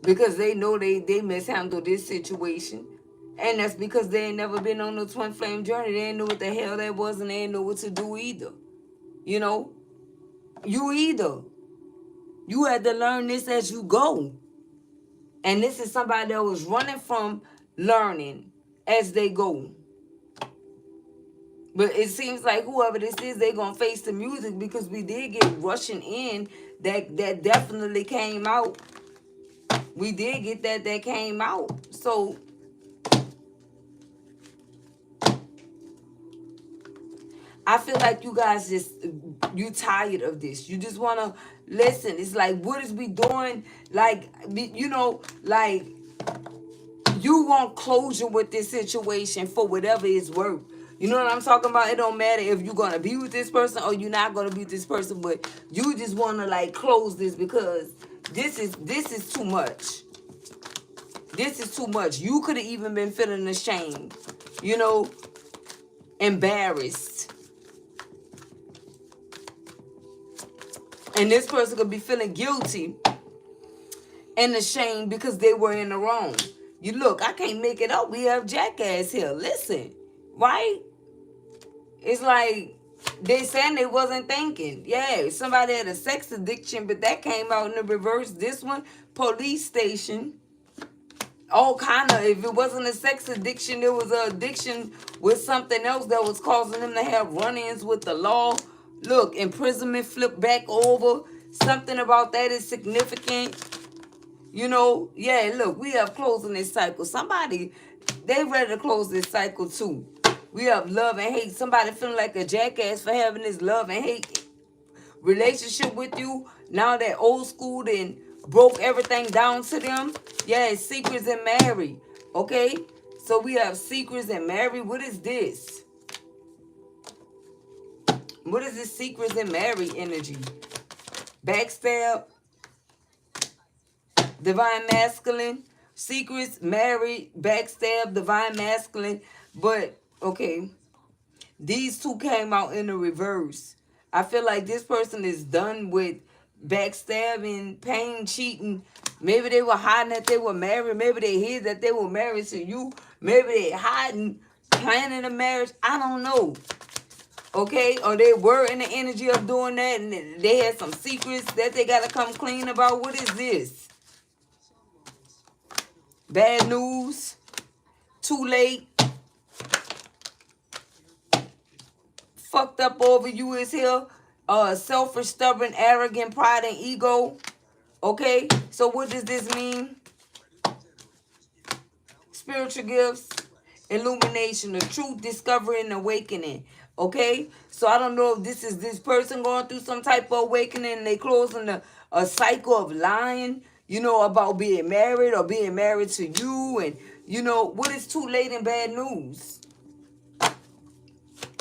Because they know they mishandled this situation. And that's because they ain't never been on the twin flame journey. They ain't know what the hell that was, and they ain't know what to do either. You know? You either. You had to learn this as you go. And this is somebody that was running from learning as they go. But it seems like whoever this is, they going to face the music, because we did get rushing in. That definitely came out. We did get that came out. So I feel like you guys you tired of this. You just want to listen. It's like, what is we doing? Like, you know, like, want closure with this situation for whatever it's worth. You know what I'm talking about? It don't matter if you're gonna be with this person or you're not gonna be with this person, but you just wanna like close this because this is too much. This is too much. You could have even been feeling ashamed, you know, embarrassed. And this person could be feeling guilty and ashamed because they were in the wrong. You look, I can't make it up. We have jackass here. Listen, right? It's like they saying they wasn't thinking. Yeah, somebody had a sex addiction, but that came out in the reverse. This one, police station. All kind of, if it wasn't a sex addiction, there was an addiction with something else that was causing them to have run-ins with the law. Look, imprisonment flipped back over. Something about that is significant. You know, yeah, look, we have closing this cycle. Somebody, they ready to close this cycle too. We have love and hate. Somebody feeling like a jackass for having this love and hate relationship with you. Now that old school then broke everything down to them. Yeah, secrets and married. Okay? So we have secrets and married. What is this? What is this secrets and married energy? Backstab. Divine masculine. Secrets, married, backstab, divine masculine. But, okay. These two came out in the reverse. I feel like this person is done with backstabbing, pain, cheating. Maybe they were hiding that they were married. Maybe they hid that they were married to you. Maybe they hiding, planning a marriage. I don't know. Okay? Or they were in the energy of doing that and they had some secrets that they got to come clean about. What is this? Bad news. Too late. Fucked up over you is here. Selfish, stubborn, arrogant, pride, and ego. Okay? So what does this mean? Spiritual gifts, illumination, the truth, discovery, and awakening. Okay? So I don't know if this is this person going through some type of awakening and they closing a cycle of lying, you know, about being married or being married to you. And, you know, what is too late in bad news?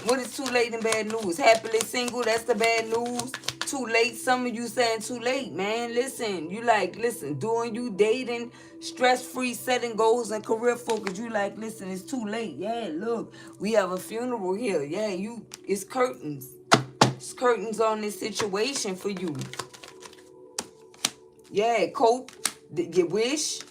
What is too late in bad news? Happily single, that's the bad news. Too late, some of you saying too late, man. Listen, you like, listen, doing you dating, stress-free, setting goals and career focus. You like, listen, it's too late. Yeah, look, we have a funeral here. Yeah, it's curtains. It's curtains on this situation for you. Yeah, cope, your wish.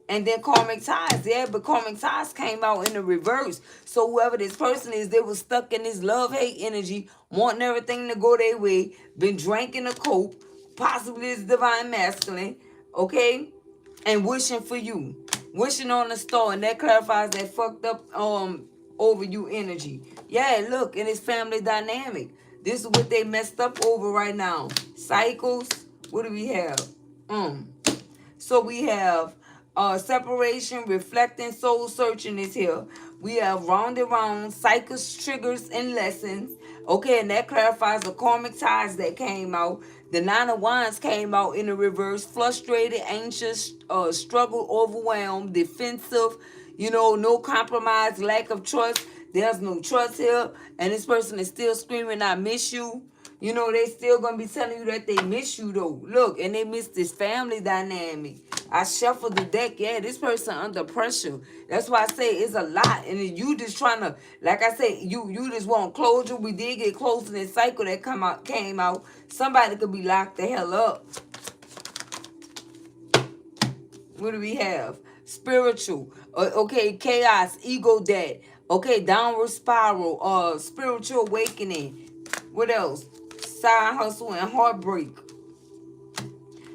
And then karmic ties, yeah, but karmic ties came out in the reverse. So whoever this person is, they were stuck in this love-hate energy, wanting everything to go their way, been drinking a cope, possibly it's divine masculine, okay? And wishing for you. Wishing on a star, and that clarifies that fucked up over you energy. Yeah, look, and it's family dynamic. This is what they messed up over right now. Cycles, what do we have? So we have separation, reflecting, soul searching is here. We have round and round, cycles, triggers, and lessons. Okay, and that clarifies the karmic ties that came out. The Nine of Wands came out in the reverse. Frustrated, anxious, struggle, overwhelmed, defensive, you know, no compromise, lack of trust. There's no trust here. And this person is still screaming, I miss you. You know, they still going to be telling you that they miss you, though. Look, and they miss this family dynamic. I shuffled the deck. Yeah, this person under pressure. That's why I say it's a lot. And you just trying to, like I say, you just want closure. We did get close to this cycle that came out. Somebody could be locked the hell up. What do we have? Spiritual. Okay, chaos, ego debt. Okay, downward spiral. Spiritual awakening. What else? Side hustle and heartbreak.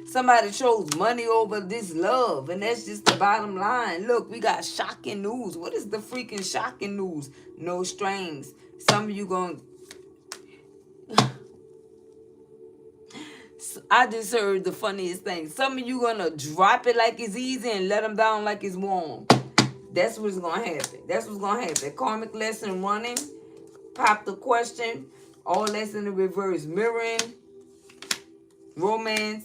Somebody chose money over this love, and that's just the bottom line. Look, we got shocking news. What is the freaking shocking news? No strings. Some of you going I just heard the funniest thing. Some of you gonna drop it like it's easy and let them down like it's warm. That's what's gonna happen. That's what's gonna happen. Karmic lesson running. Pop the question. All that's in the reverse. Mirroring. Romance.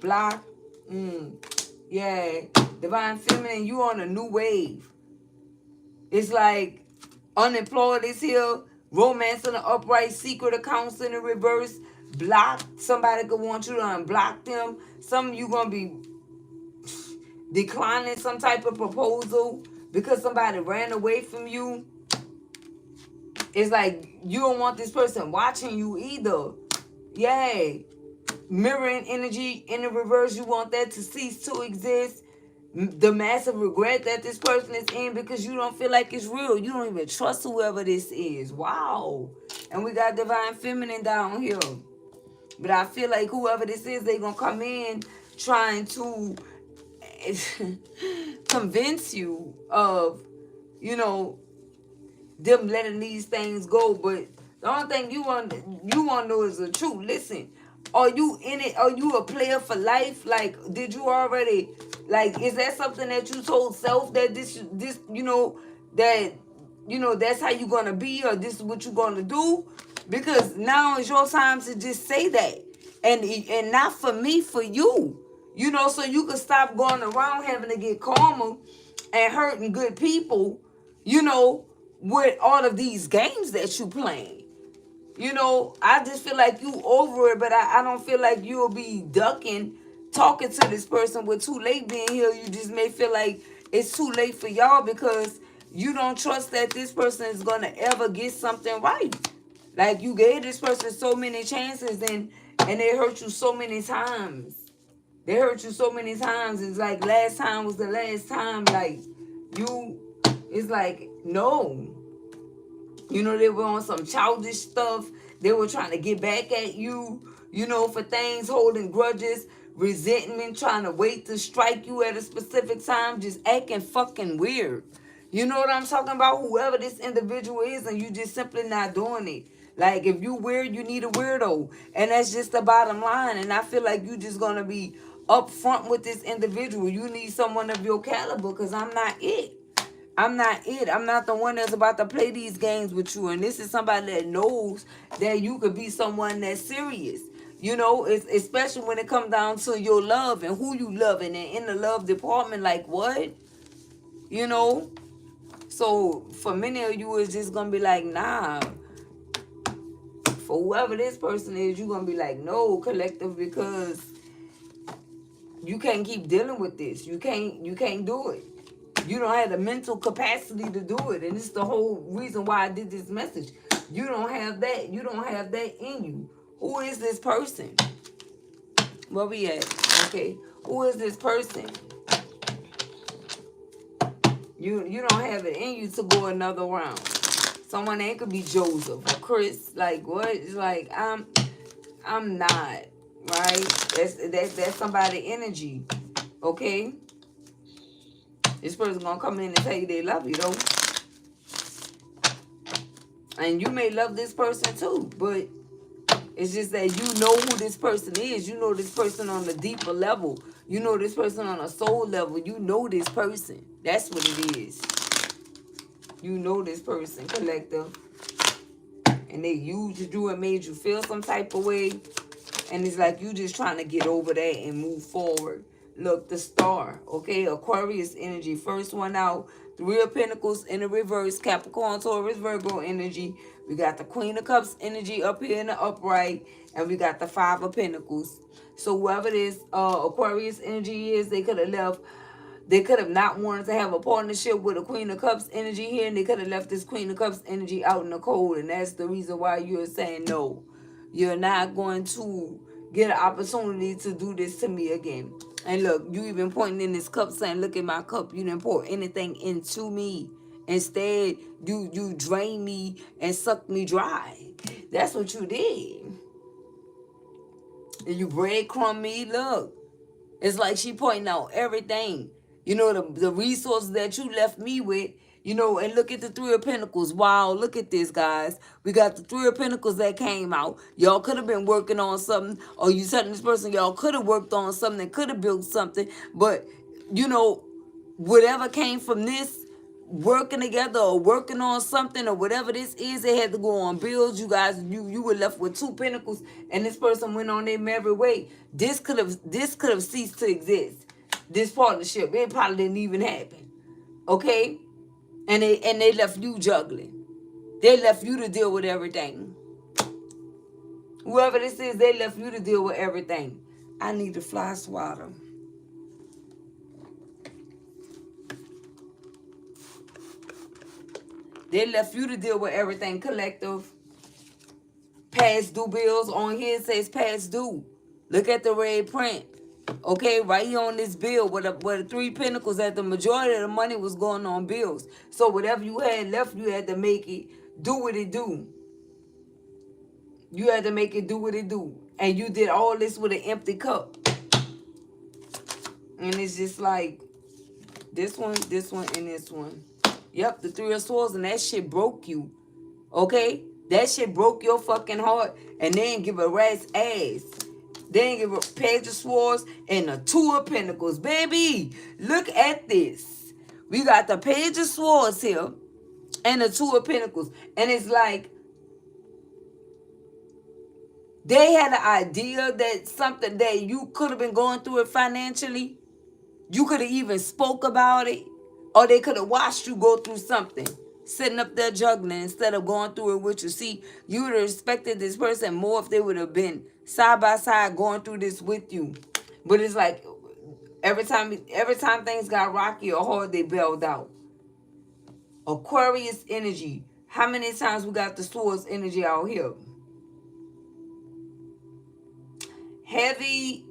Block. Yeah. Divine Feminine, you on a new wave. It's like unemployed is here, romance in the upright, secret accounts in the reverse, block. Somebody could want you to unblock them. Some of you gonna be declining some type of proposal because somebody ran away from you. It's like you don't want this person watching you either. Yeah. Mirroring energy in the reverse, you want that to cease to exist. The massive regret that this person is in because you don't feel like it's real. You don't even trust whoever this is. Wow. And we got Divine Feminine down here. But I feel like whoever this is, they gonna come in trying to convince you of, you know, them letting these things go. But the only thing you want to know is the truth. Listen, are you in it? Are you a player for life? Like, did you already, like, is that something that you told self that this you know, that, you know, that's how you gonna be, or this is what you gonna do? Because now is your time to just say that, and not for me, for you. You know, so you can stop going around having to get karma and hurting good people, you know, with all of these games that you playing. You know, I just feel like you over it, but I don't feel like you'll be ducking talking to this person with too late being here. You just may feel like it's too late for y'all because you don't trust that this person is going to ever get something right. Like, you gave this person so many chances and they hurt you so many times. They hurt you so many times. It's like last time was the last time. Like, you, it's like, no. You know, they were on some childish stuff. They were trying to get back at you, you know, for things, holding grudges, resentment, trying to wait to strike you at a specific time, just acting fucking weird. You know what I'm talking about? Whoever this individual is, and you just simply not doing it. Like, if you weird, you need a weirdo. And that's just the bottom line. And I feel like you just going to be upfront with this individual. You need someone of your caliber, because I'm not it. I'm not it. I'm not the one that's about to play these games with you. And this is somebody that knows that you could be someone that's serious. You know, it's, especially when it comes down to your love and who you loving, and in the love department, like what? You know? So for many of you, it's just going to be like, nah. For whoever this person is, you're going to be like, no, collective, because you can't keep dealing with this. You can't do it. You don't have the mental capacity to do it. And this is the whole reason why I did this message. You don't have that. You don't have that in you. Who is this person? Where we at? Okay. Who is this person? You don't have it in you to go another round. Someone ain't could be Joseph or Chris. Like what? It's like I'm not, right? That's somebody energy. Okay? This person gonna come in and tell you they love you though. And you may love this person too, but it's just that you know who this person is. You know this person on a deeper level. You know this person on a soul level. You know this person. That's what it is. You know this person, collective. And they used you and made you feel some type of way. And it's like you just trying to get over that and move forward. Look, the star, okay? Aquarius energy. First one out. Three of Pentacles in the reverse. Capricorn, Taurus, Virgo energy. We got the Queen of Cups energy up here in the upright. And we got the Five of Pentacles. So whoever this Aquarius energy is, they could have left. They could have not wanted to have a partnership with a Queen of Cups energy here. And they could have left this Queen of Cups energy out in the cold. And that's the reason why you're saying no. You're not going to get an opportunity to do this to me again. And look, you even pointing in this cup saying, look at my cup. You didn't pour anything into me. Instead, you drain me and suck me dry. That's what you did. And you breadcrumb me. Look, it's like she pointing out everything. You know, the resources that you left me with. You know, and look at the Three of Pentacles. Wow, look at this, guys. We got the Three of Pentacles that came out. Y'all could have been working on something. Or you telling this person y'all could have worked on something. Could have built something. But, you know, whatever came from this, working together or working on something or whatever this is, they had to go on bills. You guys, you were left with two pentacles. And this person went on their merry way. This could have ceased to exist. this partnership. It probably didn't even happen. Okay? And they left you juggling. They left you to deal with everything. Whoever this is, they left you to deal with everything. I need to fly swatter. They left you to deal with everything, collective. Past due bills on here says past due. Look at the red print. Okay, right here on this bill with the 3 pentacles, that the majority of the money was going on bills. So whatever you had left, you had to make it do what it do. You had to make it do what it do. And you did all this with an empty cup. And it's just like this one, and this one. Yep, the 3 of Swords, and that shit broke you. Okay? That shit broke your fucking heart, and they didn't give a rat's ass. They didn't give a Page of Swords and the 2 of Pentacles. Baby, look at this. We got the Page of Swords here and the 2 of Pentacles. And it's like they had an idea that something that you could have been going through it financially. You could have even spoke about it. Or they could have watched you go through something. Sitting up there juggling instead of going through it with you. See, you would have respected this person more if they would have been side by side going through this with you. But it's like every time things got rocky or hard, they bailed out. Aquarius energy. How many times we got the Swords energy out here? Heavy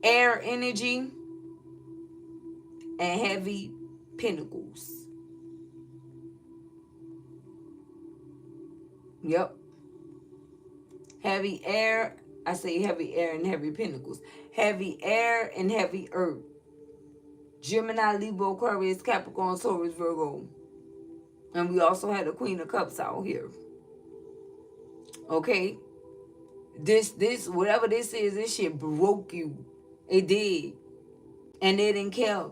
air energy and heavy Pentacles. Yep. Heavy air. I say heavy air and heavy Pentacles. Heavy air and heavy earth. Gemini, Libra, Aquarius, Capricorn, Taurus, Virgo. And we also had the Queen of Cups out here. Okay? This, whatever this is, this shit broke you. It did. And they didn't care.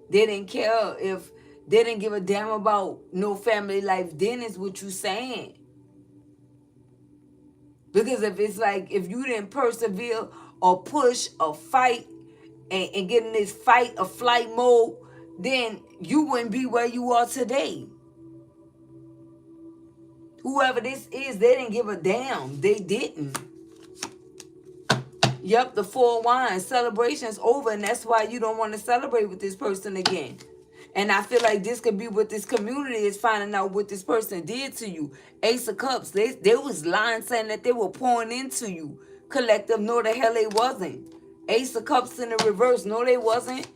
They didn't care if they didn't give a damn about no family life. Then is what you saying. Because if it's like, if you didn't persevere or push or fight and get in this fight or flight mode, then you wouldn't be where you are today. Whoever this is, they didn't give a damn. They didn't. Yep, the 4 of Wands. Celebration's over, and that's why you don't want to celebrate with this person again. And I feel like this could be what this community is finding out what this person did to you. Ace of Cups. They was lying saying that they were pouring into you. Collective, no the hell they wasn't. Ace of Cups in the reverse. No, they wasn't.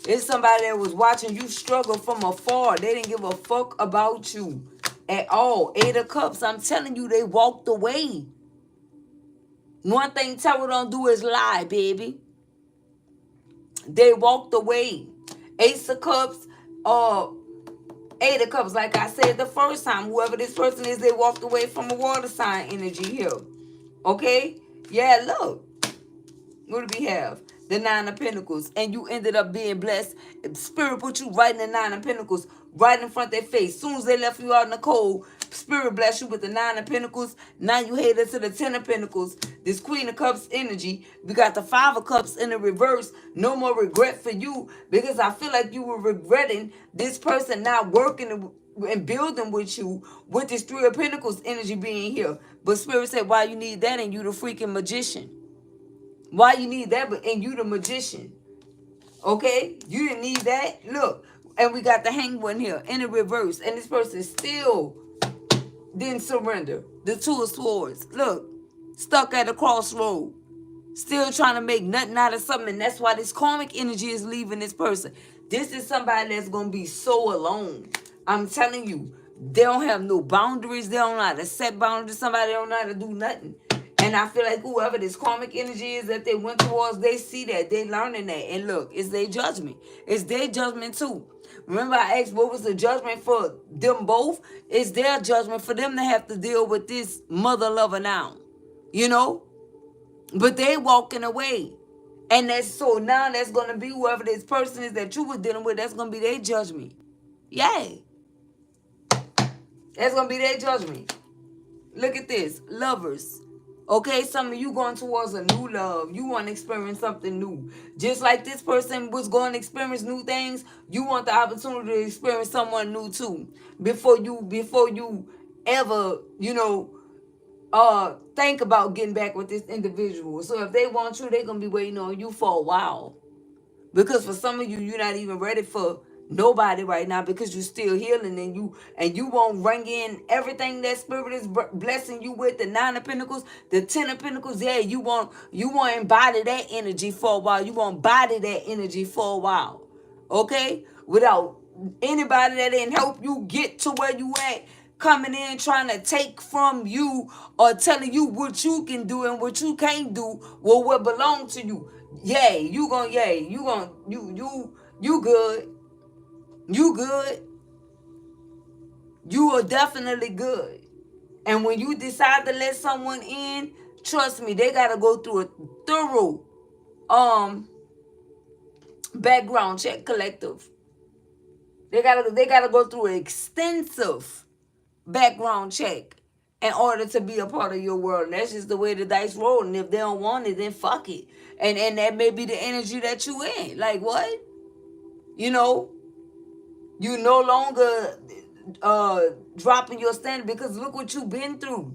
It's somebody that was watching you struggle from afar. They didn't give a fuck about you at all. 8 of Cups. I'm telling you, they walked away. One thing Tarot don't do is lie, baby. They walked away. Ace of Cups. 8 of Cups, like I said the first time, whoever this person is, they walked away from a water sign energy here. Okay? Yeah, look. What do we have? The 9 of Pentacles. And you ended up being blessed. Spirit put you right in the 9 of Pentacles, right in front of their face. As soon as they left you out in the cold, Spirit blessed you with the 9 of Pentacles. Now you headed to the 10 of Pentacles. This Queen of Cups energy. We got the 5 of Cups in the reverse. No more regret for you, because I feel like you were regretting this person not working and building with you with this 3 of Pentacles energy being here. But Spirit said, why you need that, and you the freaking magician? Why you need that, but and you the magician? Okay? You didn't need that. Look. And we got the Hanged One here in the reverse. And this person still didn't surrender. The 2 of Swords. Look. Stuck at a crossroad. Still trying to make nothing out of something. And that's why this karmic energy is leaving this person. This is somebody that's going to be so alone. I'm telling you. They don't have no boundaries. They don't know how to set boundaries. Somebody don't know how to do nothing. And I feel like whoever this karmic energy is that they went towards, they see that. They learning that. And look, it's their judgment. It's their judgment too. Remember I asked what was the judgment for them both? It's their judgment for them to have to deal with this mother lover now. You know? But they walking away. And that's so now that's going to be whoever this person is that you were dealing with, that's going to be their judgment. Yay. That's going to be their judgment. Look at this. Lovers. Okay, some of you going towards a new love. You want to experience something new. Just like this person was going to experience new things, you want the opportunity to experience someone new too. Before you ever, think about getting back with this individual. So if they want you, they're gonna be waiting on you for a while. Because for some of you, you're not even ready for nobody right now because you're still healing, and you won't bring in everything that spirit is blessing you with, the 9 of Pentacles, the 10 of Pentacles. Yeah, you won't embody that energy for a while. You won't body that energy for a while. Okay? Without anybody that didn't help you get to where you at coming in trying to take from you or telling you what you can do and what you can't do, well, what belong to you. Yay, you good. You good. You are definitely good. And when you decide to let someone in, trust me, they gotta go through a thorough background check, collective. They gotta go through an extensive background check in order to be a part of your world. And that's just the way the dice roll. And if they don't want it, then fuck it. And that may be the energy that you in. Like what? You know, you no longer dropping your standard because look what you've been through.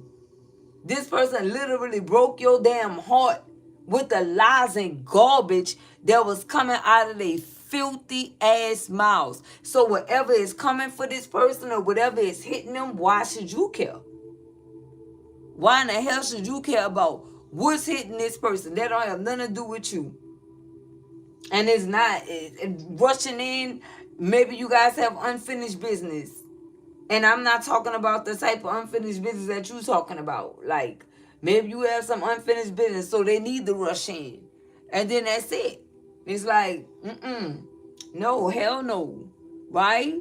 This person literally broke your damn heart with the lies and garbage that was coming out of their filthy ass mouths. So whatever is coming for this person or whatever is hitting them, why should you care? Why in the hell should you care about what's hitting this person? That don't have nothing to do with you. And it's not rushing in. Maybe you guys have unfinished business. And I'm not talking about the type of unfinished business that you're talking about. Like, maybe you have some unfinished business, so they need to rush in. And then that's it. It's like, no, hell no. Right?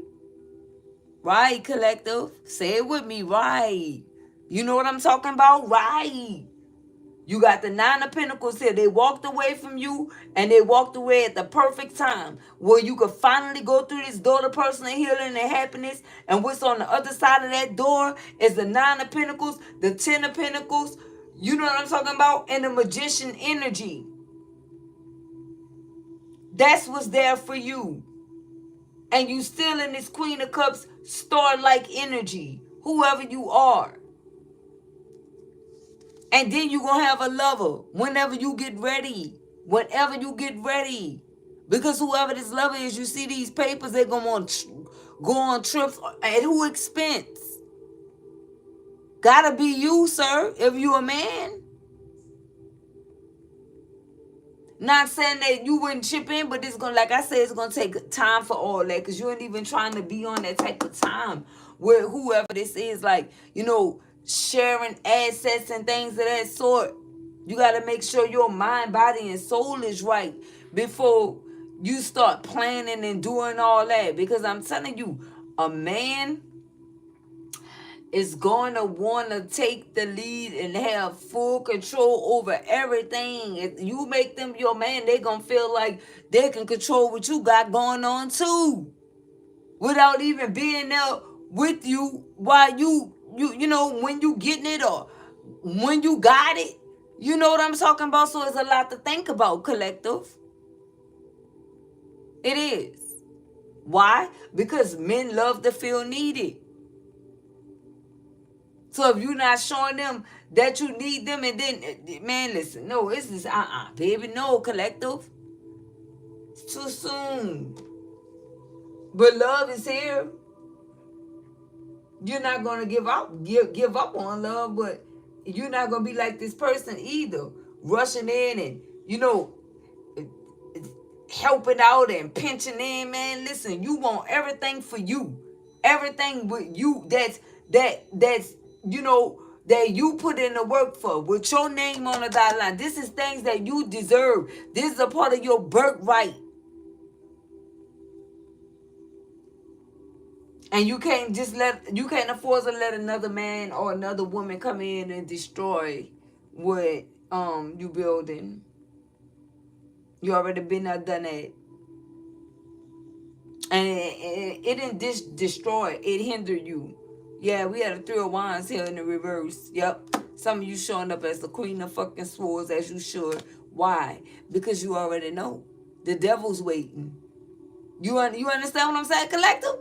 Right, collective? Say it with me, right. You know what I'm talking about? Right. You got the 9 of Pentacles here. They walked away from you and they walked away at the perfect time where you could finally go through this door to personal healing and happiness. And what's on the other side of that door is the 9 of Pentacles, the 10 of Pentacles. You know what I'm talking about? And the Magician energy. That's what's there for you. And you still in this Queen of Cups star-like energy, whoever you are. And then you're going to have a lover whenever you get ready. Whenever you get ready. Because whoever this lover is, you see these papers, they're going to want to go on trips. At who expense? Gotta be you, sir, if you a man. Not saying that you wouldn't chip in, but it's going to, like I said, it's going to take time for all that. Because you ain't even trying to be on that type of time where whoever this is, like, sharing assets and things of that sort. You got to make sure your mind, body, and soul is right before you start planning and doing all that. Because I'm telling you, a man is going to want to take the lead and have full control over everything. If you make them your man, they're going to feel like they can control what you got going on too. Without even being there with you while when you getting it or when you got it. You know what I'm talking about? So it's a lot to think about, collective. It is. Why? Because men love to feel needed. So if you're not showing them that you need them, and then, man, listen, no, it's just, baby, no, collective. It's too soon. But love is here. You're not going to give up on love, but you're not going to be like this person either. Rushing in and, helping out and pinching in, man. Listen, you want everything for you. Everything with you that's that you put in the work for with your name on the dotted line. This is things that you deserve. This is a part of your birthright. And you can't afford to let another man or another woman come in and destroy what you building. You already been there, done that. And it didn't destroy, it hindered you. Yeah, we had a 3 of Wands here in the reverse. Yep. Some of you showing up as the queen of fucking swords as you should. Why? Because you already know. The devil's waiting. You understand what I'm saying, collective?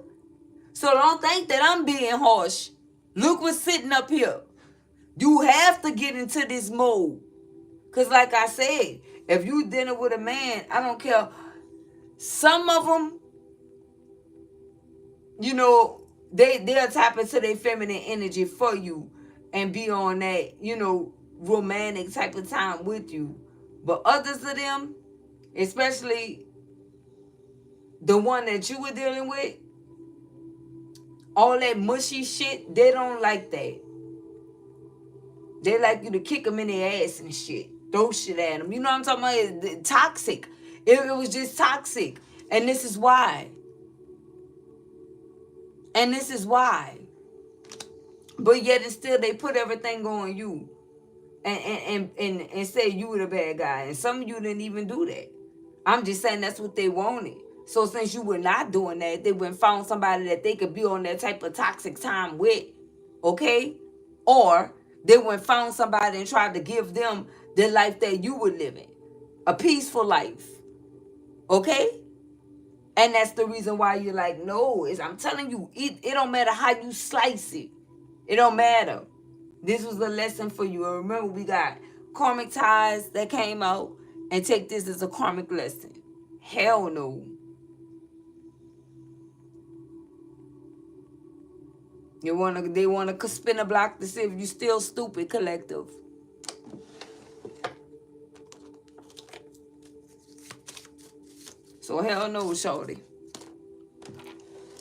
So don't think that I'm being harsh. Look what's sitting up here. You have to get into this mode. Because like I said, if you dealing with a man, I don't care. Some of them, you know, they'll tap into their feminine energy for you and be on that, you know, romantic type of time with you. But others of them, especially the one that you were dealing with, all that mushy shit, they don't like that. They like you to kick them in their ass and shit. Throw shit at them. You know what I'm talking about? It's toxic. It was just toxic. And this is why. And this is why. But yet and still they put everything on you. And say you were the bad guy. And some of you didn't even do that. I'm just saying that's what they wanted. So since you were not doing that, they went and found somebody that they could be on that type of toxic time with. Okay? Or they went and found somebody and tried to give them the life that you were living. A peaceful life. Okay? And that's the reason why you're like, no, I'm telling you, it don't matter how you slice it. It don't matter. This was a lesson for you. And remember, we got karmic ties that came out, and take this as a karmic lesson. Hell no. They wanna spin a block to see if you still stupid, collective. So hell no, shorty.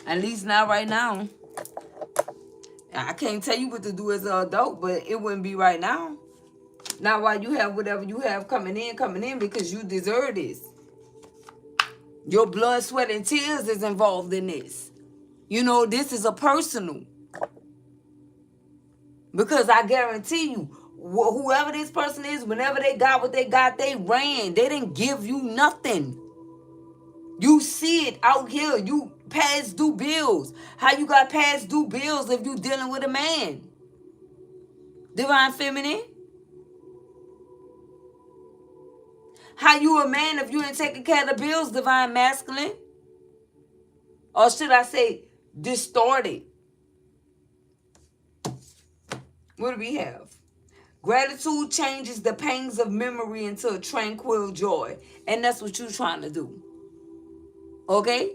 At least not right now. I can't tell you what to do as an adult, but it wouldn't be right now. Not while you have whatever you have coming in, because you deserve this. Your blood, sweat, and tears is involved in this. You know, this is a personal. Because I guarantee you, whoever this person is, whenever they got what they got, they ran. They didn't give you nothing. You see it out here. You past due bills. How you got past due bills if you dealing with a man? Divine Feminine? How you a man if you ain't taking care of the bills, Divine Masculine? Or should I say distorted? What do we have? Gratitude changes the pangs of memory into a tranquil joy. And that's what you're trying to do. Okay?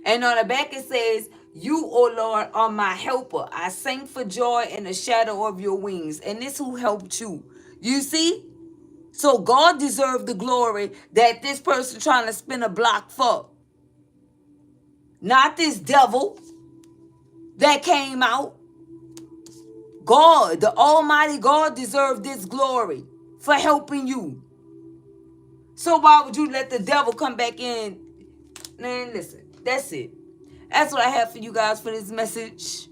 And on the back it says, you, O Lord, are my helper. I sing for joy in the shadow of your wings. And this who helped you. You see? So God deserved the glory that this person trying to spin a block for. Not this devil that came out. God, the Almighty God, deserved this glory for helping you. So why would you let the devil come back in? Man, listen, that's it. That's what I have for you guys for this message.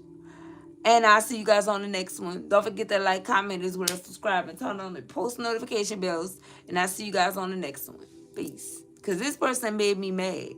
And I'll see you guys on the next one. Don't forget to like, comment, as well as subscribe, and turn on the post notification bells. And I'll see you guys on the next one. Peace. Because this person made me mad.